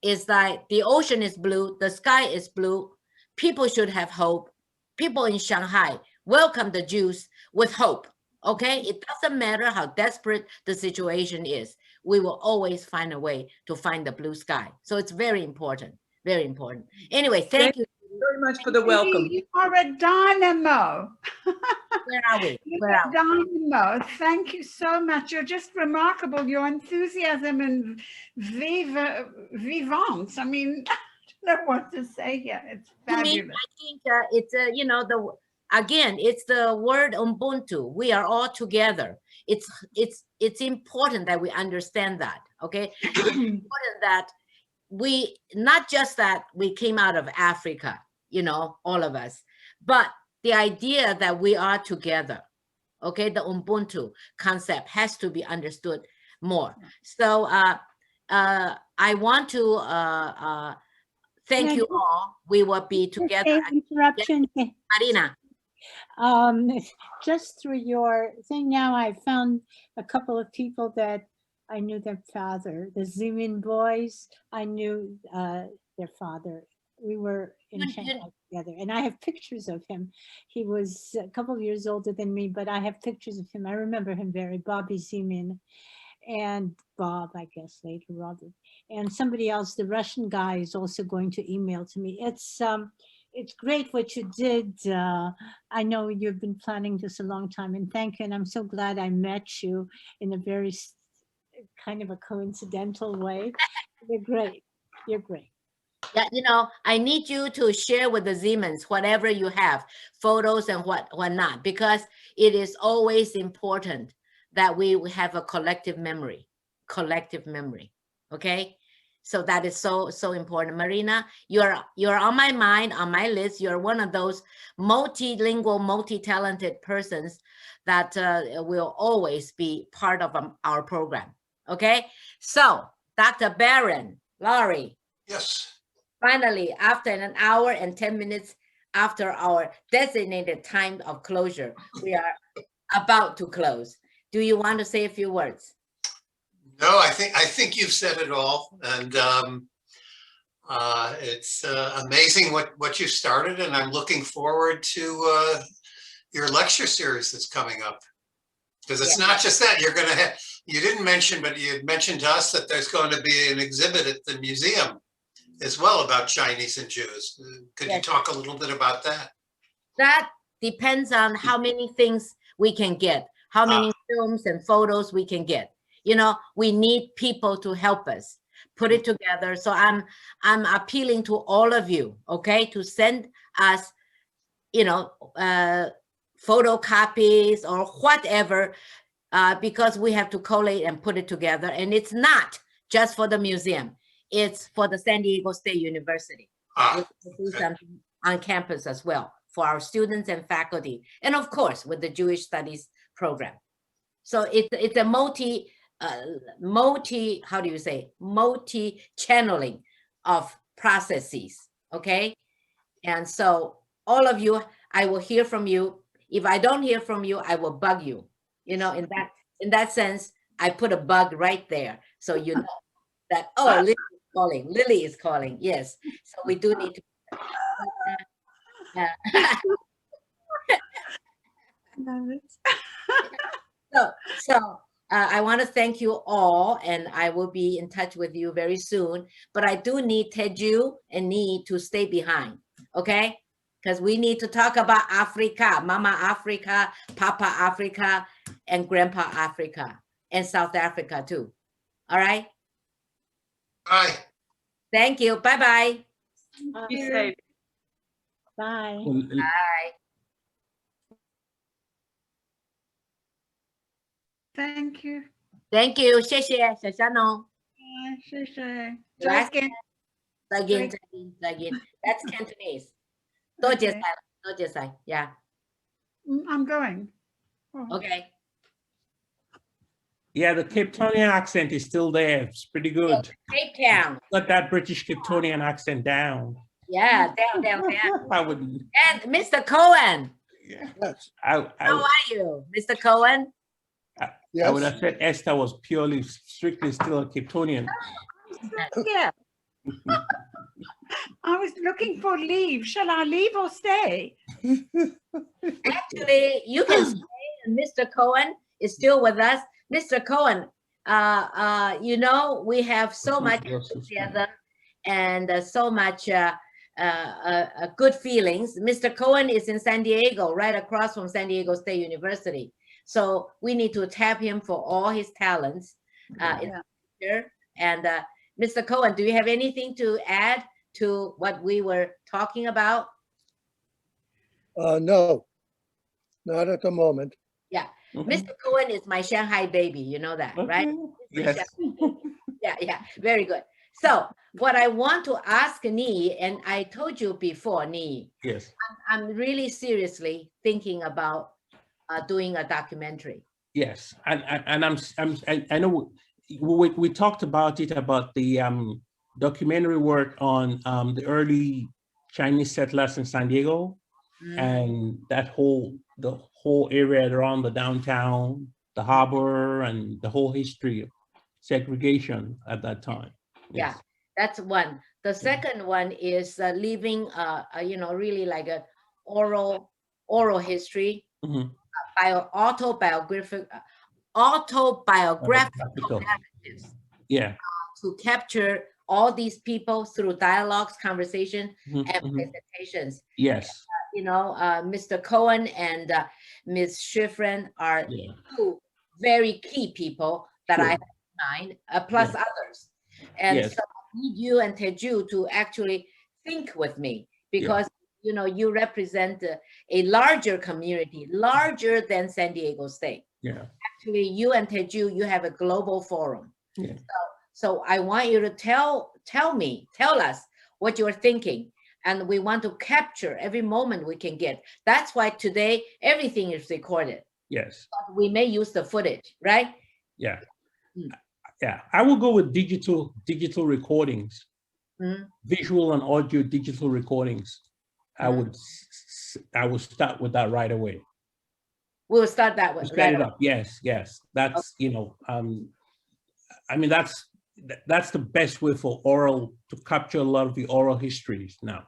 is that the ocean is blue, the sky is blue. People should have hope. People in Shanghai welcome the Jews with hope. Okay? It doesn't matter how desperate the situation is. We will always find a way to find the blue sky. So it's very important. Very important. Anyway, thank you very much for the welcome. You are a dynamo. Where are we? You're Where a are we? dynamo. Thank you so much. You're just remarkable. Your enthusiasm and vivance. I mean, I don't know what to say here. It's I fabulous. mean, I think it's you know, it's the word Ubuntu. We are all together. It's important that we understand that. Okay, it's important that we not just that we came out of Africa, you know, all of us, but the idea that we are together. Okay, the Ubuntu concept has to be understood more. So I want to thank you all. We will be together. Interruption. Marina. Just through your thing now, I found a couple of people that I knew their father. The Zeman boys, I knew their father. We were in Shanghai together, and I have pictures of him. He was a couple of years older than me, but I have pictures of him. I remember him very, Bobby Zeman, and Bob, I guess later, Robert, and somebody else. The Russian guy is also going to email to me. It's great what you did. I know you've been planning this a long time, and thank you. And I'm so glad I met you in a very kind of a coincidental way. You're great. You're great. Yeah, you know, I need you to share with the Zemans whatever you have, photos and whatnot, because it is always important that we have a collective memory. Okay? So that is so important. Marina, you're on my mind, on my list. You're one of those multilingual, multi-talented persons that will always be part of our program. Okay, so Dr. Barron, Laurie. Yes. Finally, after an hour and 10 minutes after our designated time of closure, we are about to close. Do you want to say a few words? No, I think you've said it all, and it's amazing what you started, and I'm looking forward to your lecture series that's coming up. Because it's not just that you're going to have. You didn't mention, but you had mentioned to us that there's going to be an exhibit at the museum as well about Chinese and Jews. Could you talk a little bit about that? That depends on how many things we can get, how many films and photos we can get. You know, we need people to help us put it together. So I'm appealing to all of you, okay, to send us, you know, photocopies or whatever, because we have to collate and put it together. And it's not just for the museum. It's for the San Diego State University. We'll do something on campus as well for our students and faculty. And of course, with the Jewish Studies program. So it's a multi-channeling of processes, okay? And so all of you, I will hear from you. If I don't hear from you, I will bug you. You know, in that sense, I put a bug right there. So you know that, oh, Lily is calling, yes. So we do need to. So I want to thank you all, and I will be in touch with you very soon. But I do need Teju and Nii to stay behind, okay? Because we need to talk about Africa, Mama Africa, Papa Africa, and Grandpa Africa, and South Africa too. All right? Bye. Thank you. Bye-bye. Be safe. Bye. Bye. Thank you. Thank you. 谢谢小香农。谢谢。再见。再见。再见。That's Cantonese. 多谢晒，多谢晒。Yeah. I'm going. Oh. Okay. Yeah, the Cape Townian accent is still there. It's pretty good. Cape Town. Got that British Cape Townian accent down. Yeah, down. I wouldn't. And Mr. Cohen. Yes. How are you, Mr. Cohen? I would have said Esther was purely, strictly still a Cape Townian. Yeah. I was looking for leave. Shall I leave or stay? Actually, you can stay. And Mr. Cohen is still with us. Mr. Cohen, you know, we have so much together and so much good feelings. Mr. Cohen is in San Diego, right across from San Diego State University. So we need to tap him for all his talents in the future. And Mr. Cohen, do you have anything to add to what we were talking about? No, not at the moment. Yeah. Mr. Cohen is my Shanghai baby. You know that, right? Yes. Yeah. Very good. So what I want to ask Ni, and I told you before, Ni, Yes. I'm really seriously thinking about doing a documentary. Yes, and I know we talked about it, about the documentary work on the early Chinese settlers in San Diego, and the whole area around the downtown, the harbor, and the whole history of segregation at that time. Yeah, that's one. The second one is leaving, you know, really like a oral history, autobiographical narratives. Yeah. To capture all these people through dialogues, conversation, and presentations. Yes. You know, Mr. Cohen and Ms. Schifrin are two very key people that I have in mind, plus others. And so I need you and Teju to actually think with me, because you know, you represent a larger community, larger than San Diego State. Yeah. Actually, you and Teju, you have a global forum. Yeah. So I want you to tell us what you're thinking. And we want to capture every moment we can get. That's why today, everything is recorded. Yes. But we may use the footage, right? Yeah. Yeah. I will go with digital recordings, visual and audio digital recordings. I would start with that right away. We'll start that one. Set it up. Yes. That's, you know, I mean, that's the best way for oral, to capture a lot of the oral histories now.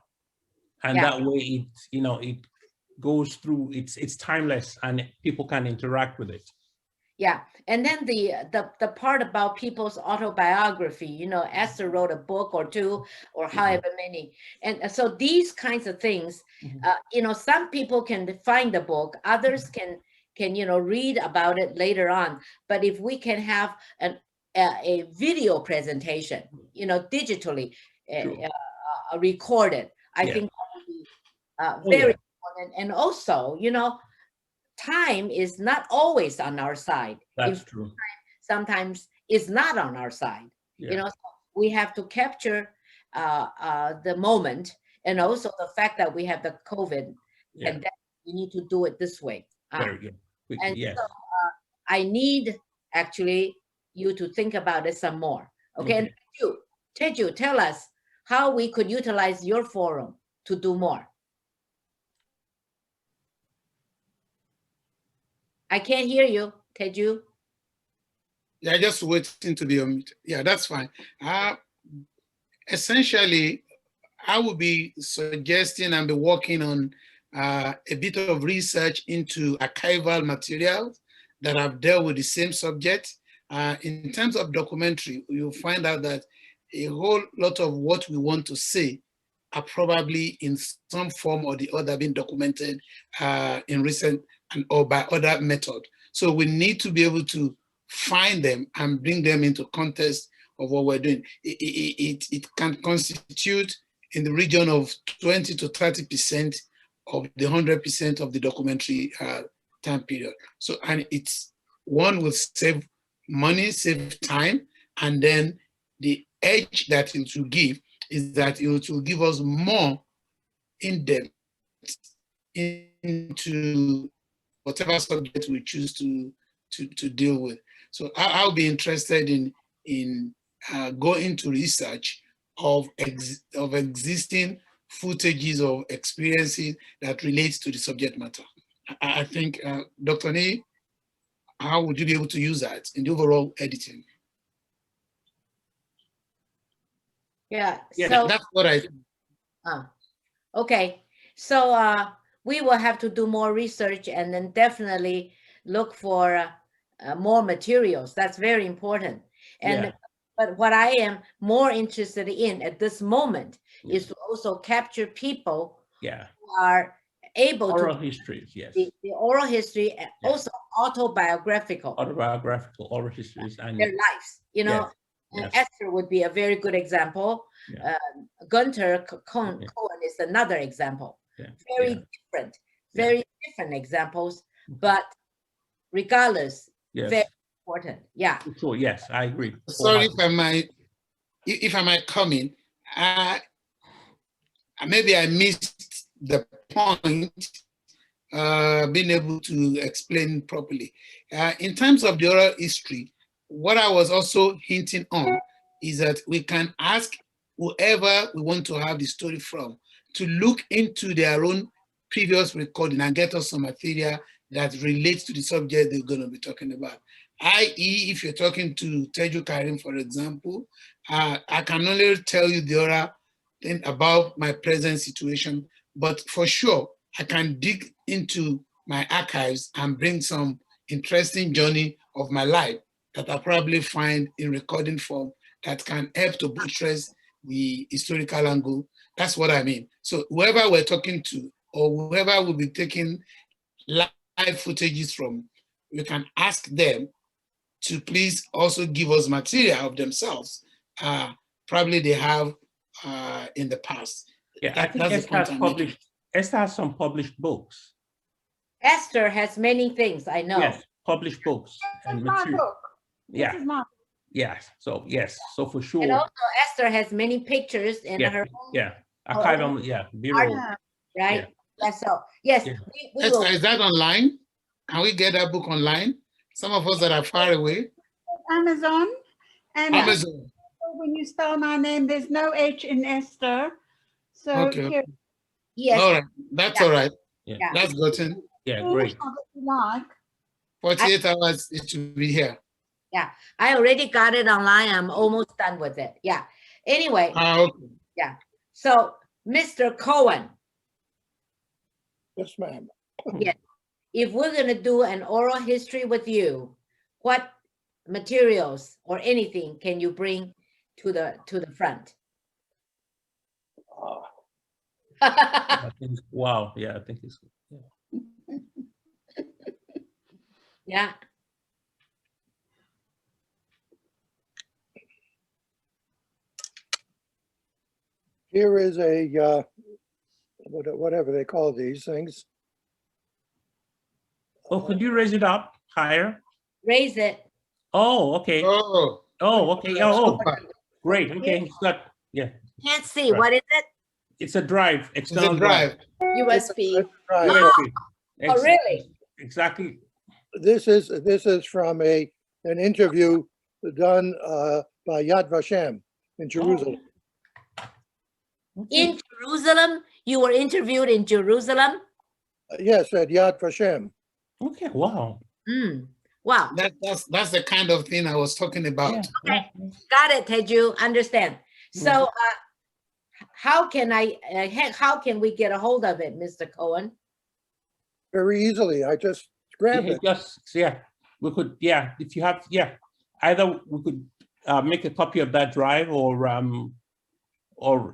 And that way it, you know, it goes through, it's timeless and people can interact with it. Yeah, and then the part about people's autobiography, you know, Esther wrote a book or two or however many. And so these kinds of things, you know, some people can find the book, others can, you know, read about it later on. But if we can have a video presentation, you know, digitally recorded, I think that would be very important. And also, you know, time is not always on our side. That's true. Sometimes it's not on our side. You know, so we have to capture the moment, and also the fact that we have the COVID, and that we need to do it this way. Very good. And so I need actually you to think about it some more. Okay, and Teju, tell us how we could utilize your forum to do more. I can't hear you, Teju. Yeah, just waiting to be unmuted. Yeah, that's fine. Essentially, I will be suggesting and be working on a bit of research into archival materials that have dealt with the same subject. In terms of documentary, you'll find out that a whole lot of what we want to say are probably in some form or the other being documented in recent or by other method. So we need to be able to find them and bring them into context of what we're doing. It can constitute in the region of 20 to 30% of the 100% of the documentary time period. So, and it's one will save money, save time, and then the edge that it will give is that it will give us more in-depth into whatever subject we choose to deal with. So I'll be interested in going into research of existing footages of experiences that relates to the subject matter. I think, Dr. Nee, how would you be able to use that in the overall editing? Yeah, Yeah, so, that's what I think. okay. So we will have to do more research and then definitely look for more materials. That's very important. And Yeah. but what I am more interested in at this moment is to also capture people Yeah. who are able Oral to histories, yes. the oral history, and also autobiographical, Autobiographical oral histories and their lives. You know, yes. Esther would be a very good example. Gunther Cohen is another example. Very different examples, but regardless, Yes. very important. Yeah. Sure, yes, I agree. Sorry if I might come in. Maybe I missed the point, being able to explain properly. In terms of the oral history, what I was also hinting on is that we can ask whoever we want to have the story from to look into their own previous recording and get us some material that relates to the subject they're going to be talking about. I.e., if you're talking to Teju Karim, for example, I can only tell you the oral thing about my present situation, but for sure, I can dig into my archives and bring some interesting journey of my life that I probably find in recording form that can help to buttress the historical angle. That's what I mean. So whoever we're talking to or whoever will be taking live footages from, we can ask them to please also give us material of themselves. Probably they have in the past. Yeah, I think Esther has some published books. Esther has many things, I know. Yes, published books. And My material. book. Yeah. This is my Yes. So yes. So for sure. And also Esther has many pictures in her own archival. Yeah. Bureau. right? Yeah. So yes, we will. Is that online? Can we get that book online? Some of us that are far away. Amazon. And Amazon. when you spell my name, there's no H in Esther. So Okay. here. Yes. All right. That's all right. Yeah. That's gotten. Yeah, great. 48 hours, it should be here. Yeah, I already got it online. I'm almost done with it. Yeah. Anyway. Okay. Yeah. So, Mr. Cohen. Yes, ma'am. Yeah. If we're going to do an oral history with you, what materials or anything can you bring to the front? I think, wow. Yeah, I think it's Yeah. Here is a, whatever they call these things. Oh, could you raise it up higher? Raise it. Oh, okay. Oh, okay. Oh, great. Okay. It's got, yeah. Can't see. Right. What is it? It's a drive. External drive. USB. Oh, really? Exactly. This is from an interview done by Yad Vashem in Jerusalem. In Jerusalem? You were interviewed in Jerusalem? Yes, at Yad Vashem. Okay, wow. Wow. That's the kind of thing I was talking about. Okay, got it, Teju. Understand. So, how can we get a hold of it, Mr. Cohen? Very easily. I just grabbed it. We could, if you have, either we could make a copy of that drive or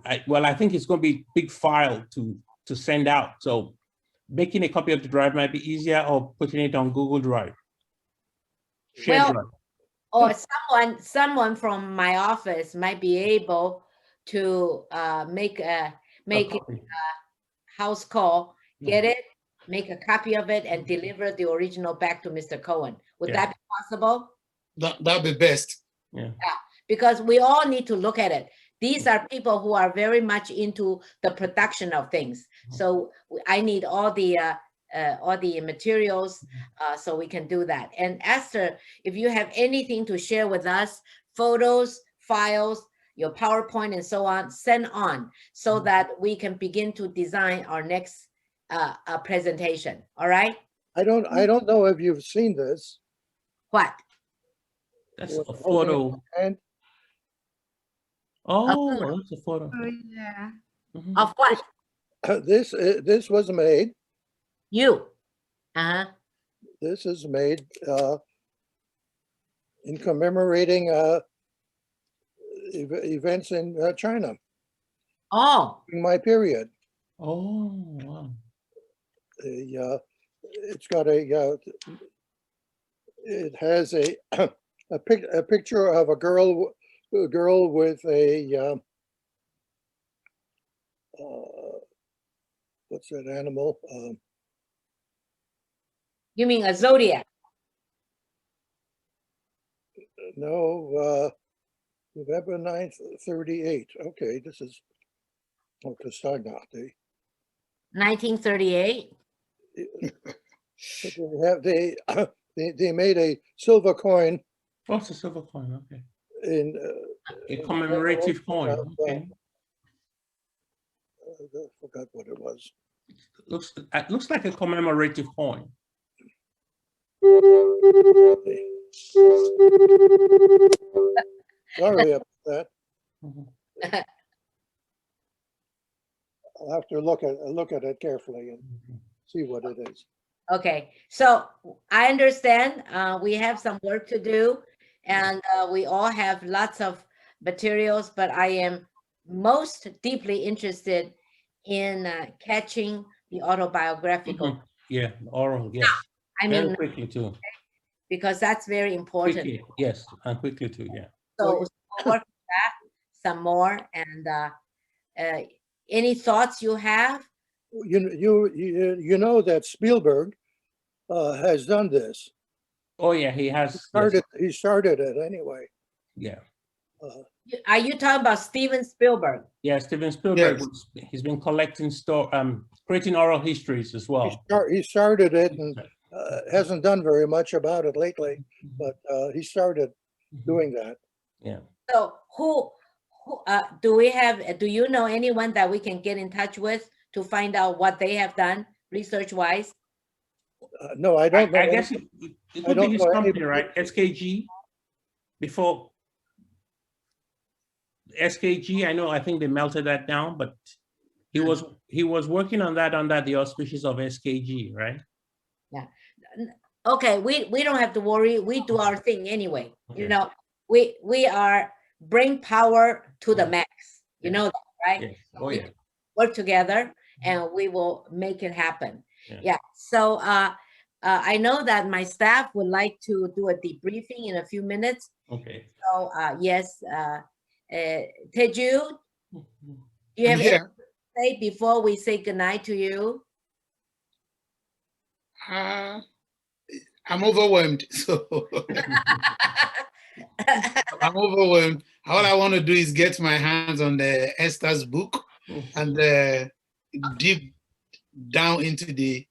I think it's going to be a big file to send out. So making a copy of the drive might be easier, or putting it on Google Drive. Shared drive. Or someone from my office might be able to make a house call, get it, make a copy of it and deliver the original back to Mr. Cohen. Would Yeah. that be possible? That'd be best. Yeah. Because we all need to look at it. These are people who are very much into the production of things. So I need all the materials so we can do that. And Esther, if you have anything to share with us, photos, files, your PowerPoint and so on, send on so that we can begin to design our next presentation. All right? I don't know if you've seen this. What? That's a photo. And Oh, that's a photo. Oh, yeah. Of what? this was made. You. Uh-huh. This is made in commemorating events in China. Oh. In my period. Oh, wow. It's got it has a picture of a girl with a what's that animal? You mean a zodiac? No, November 9th, 38. Okay, this is Castagnati. 1938? They made a silver coin. What's a silver coin? Okay. In a commemorative coin. Okay. I forgot what it was. It looks like a commemorative coin. Sorry about that. I'll have to look at it carefully and see what it is. Okay, so I understand we have some work to do and we all have lots of materials, but I am most deeply interested in catching the autobiographical. Yeah, oral, yes. I Very mean, quickly too. because that's very important. Quickly, yes, and quickly too, yeah. So we'll work on that some more. And any thoughts you have? You know that Spielberg has done this. Oh yeah, he has. He started it anyway. Yeah. Are you talking about Steven Spielberg? Yeah, Steven Spielberg. He's been collecting creating oral histories as well. He started it and hasn't done very much about it lately, but he started doing that. Yeah. So who do you know anyone that we can get in touch with to find out what they have done research wise? No, I don't know. I guess it would be his company, right? SKG. Before SKG, I think they melted that down, but he was working on that under the auspices of SKG, right? Yeah. Okay, we don't have to worry. We do our thing anyway. Okay. You know, we are bring power to the max. You know that, right? Yes. Oh yeah. Work together and we will make it happen. Yeah. So I know that my staff would like to do a debriefing in a few minutes. Okay. So yes, Teju, do you have anything to say before we say goodnight to you? I'm overwhelmed. So I'm overwhelmed. All I want to do is get my hands on the Esther's book and deep down into the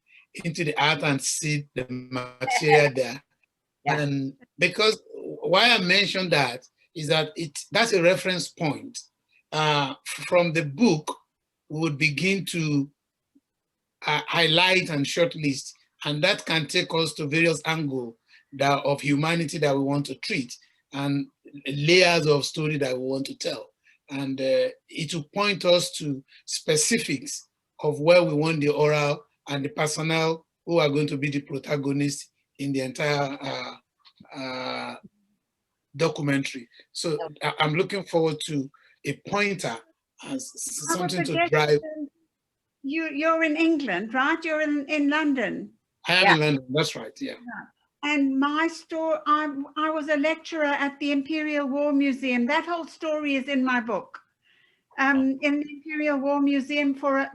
art and see the material there. And because why I mentioned that is that that's a reference point. From the book, we would begin to highlight and shortlist, and that can take us to various angles of humanity that we want to treat and layers of story that we want to tell. And it will point us to specifics of where we want the oral and the personnel who are going to be the protagonists in the entire documentary. So I'm looking forward to a pointer as something to drive. You're in England, right? You're in London. I am in London, that's right, yeah. And my story, I was a lecturer at the Imperial War Museum. That whole story is in my book. in the Imperial War Museum for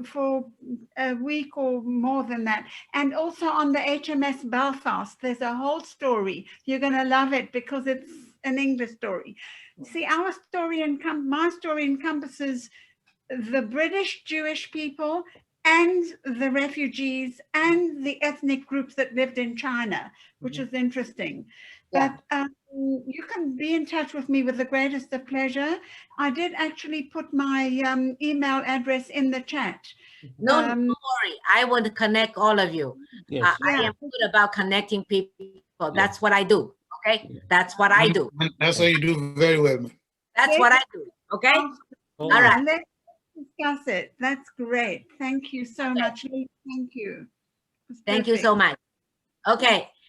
a week or more than that. And also on the HMS Belfast, there's a whole story. You're going to love it because it's an English story. See, our story, my story encompasses the British Jewish people and the refugees and the ethnic groups that lived in China, which is interesting. Yeah. But you can be in touch with me with the greatest of pleasure. I did actually put my email address in the chat. No, don't worry. I want to connect all of you. Yes. I am good about connecting people. That's what I do. Okay, that's what I do. That's what you do very well, man. That's what I do. Okay. All right. Let's discuss it. That's great. Thank you so much, Lee. Thank you. Thank you so much. Okay.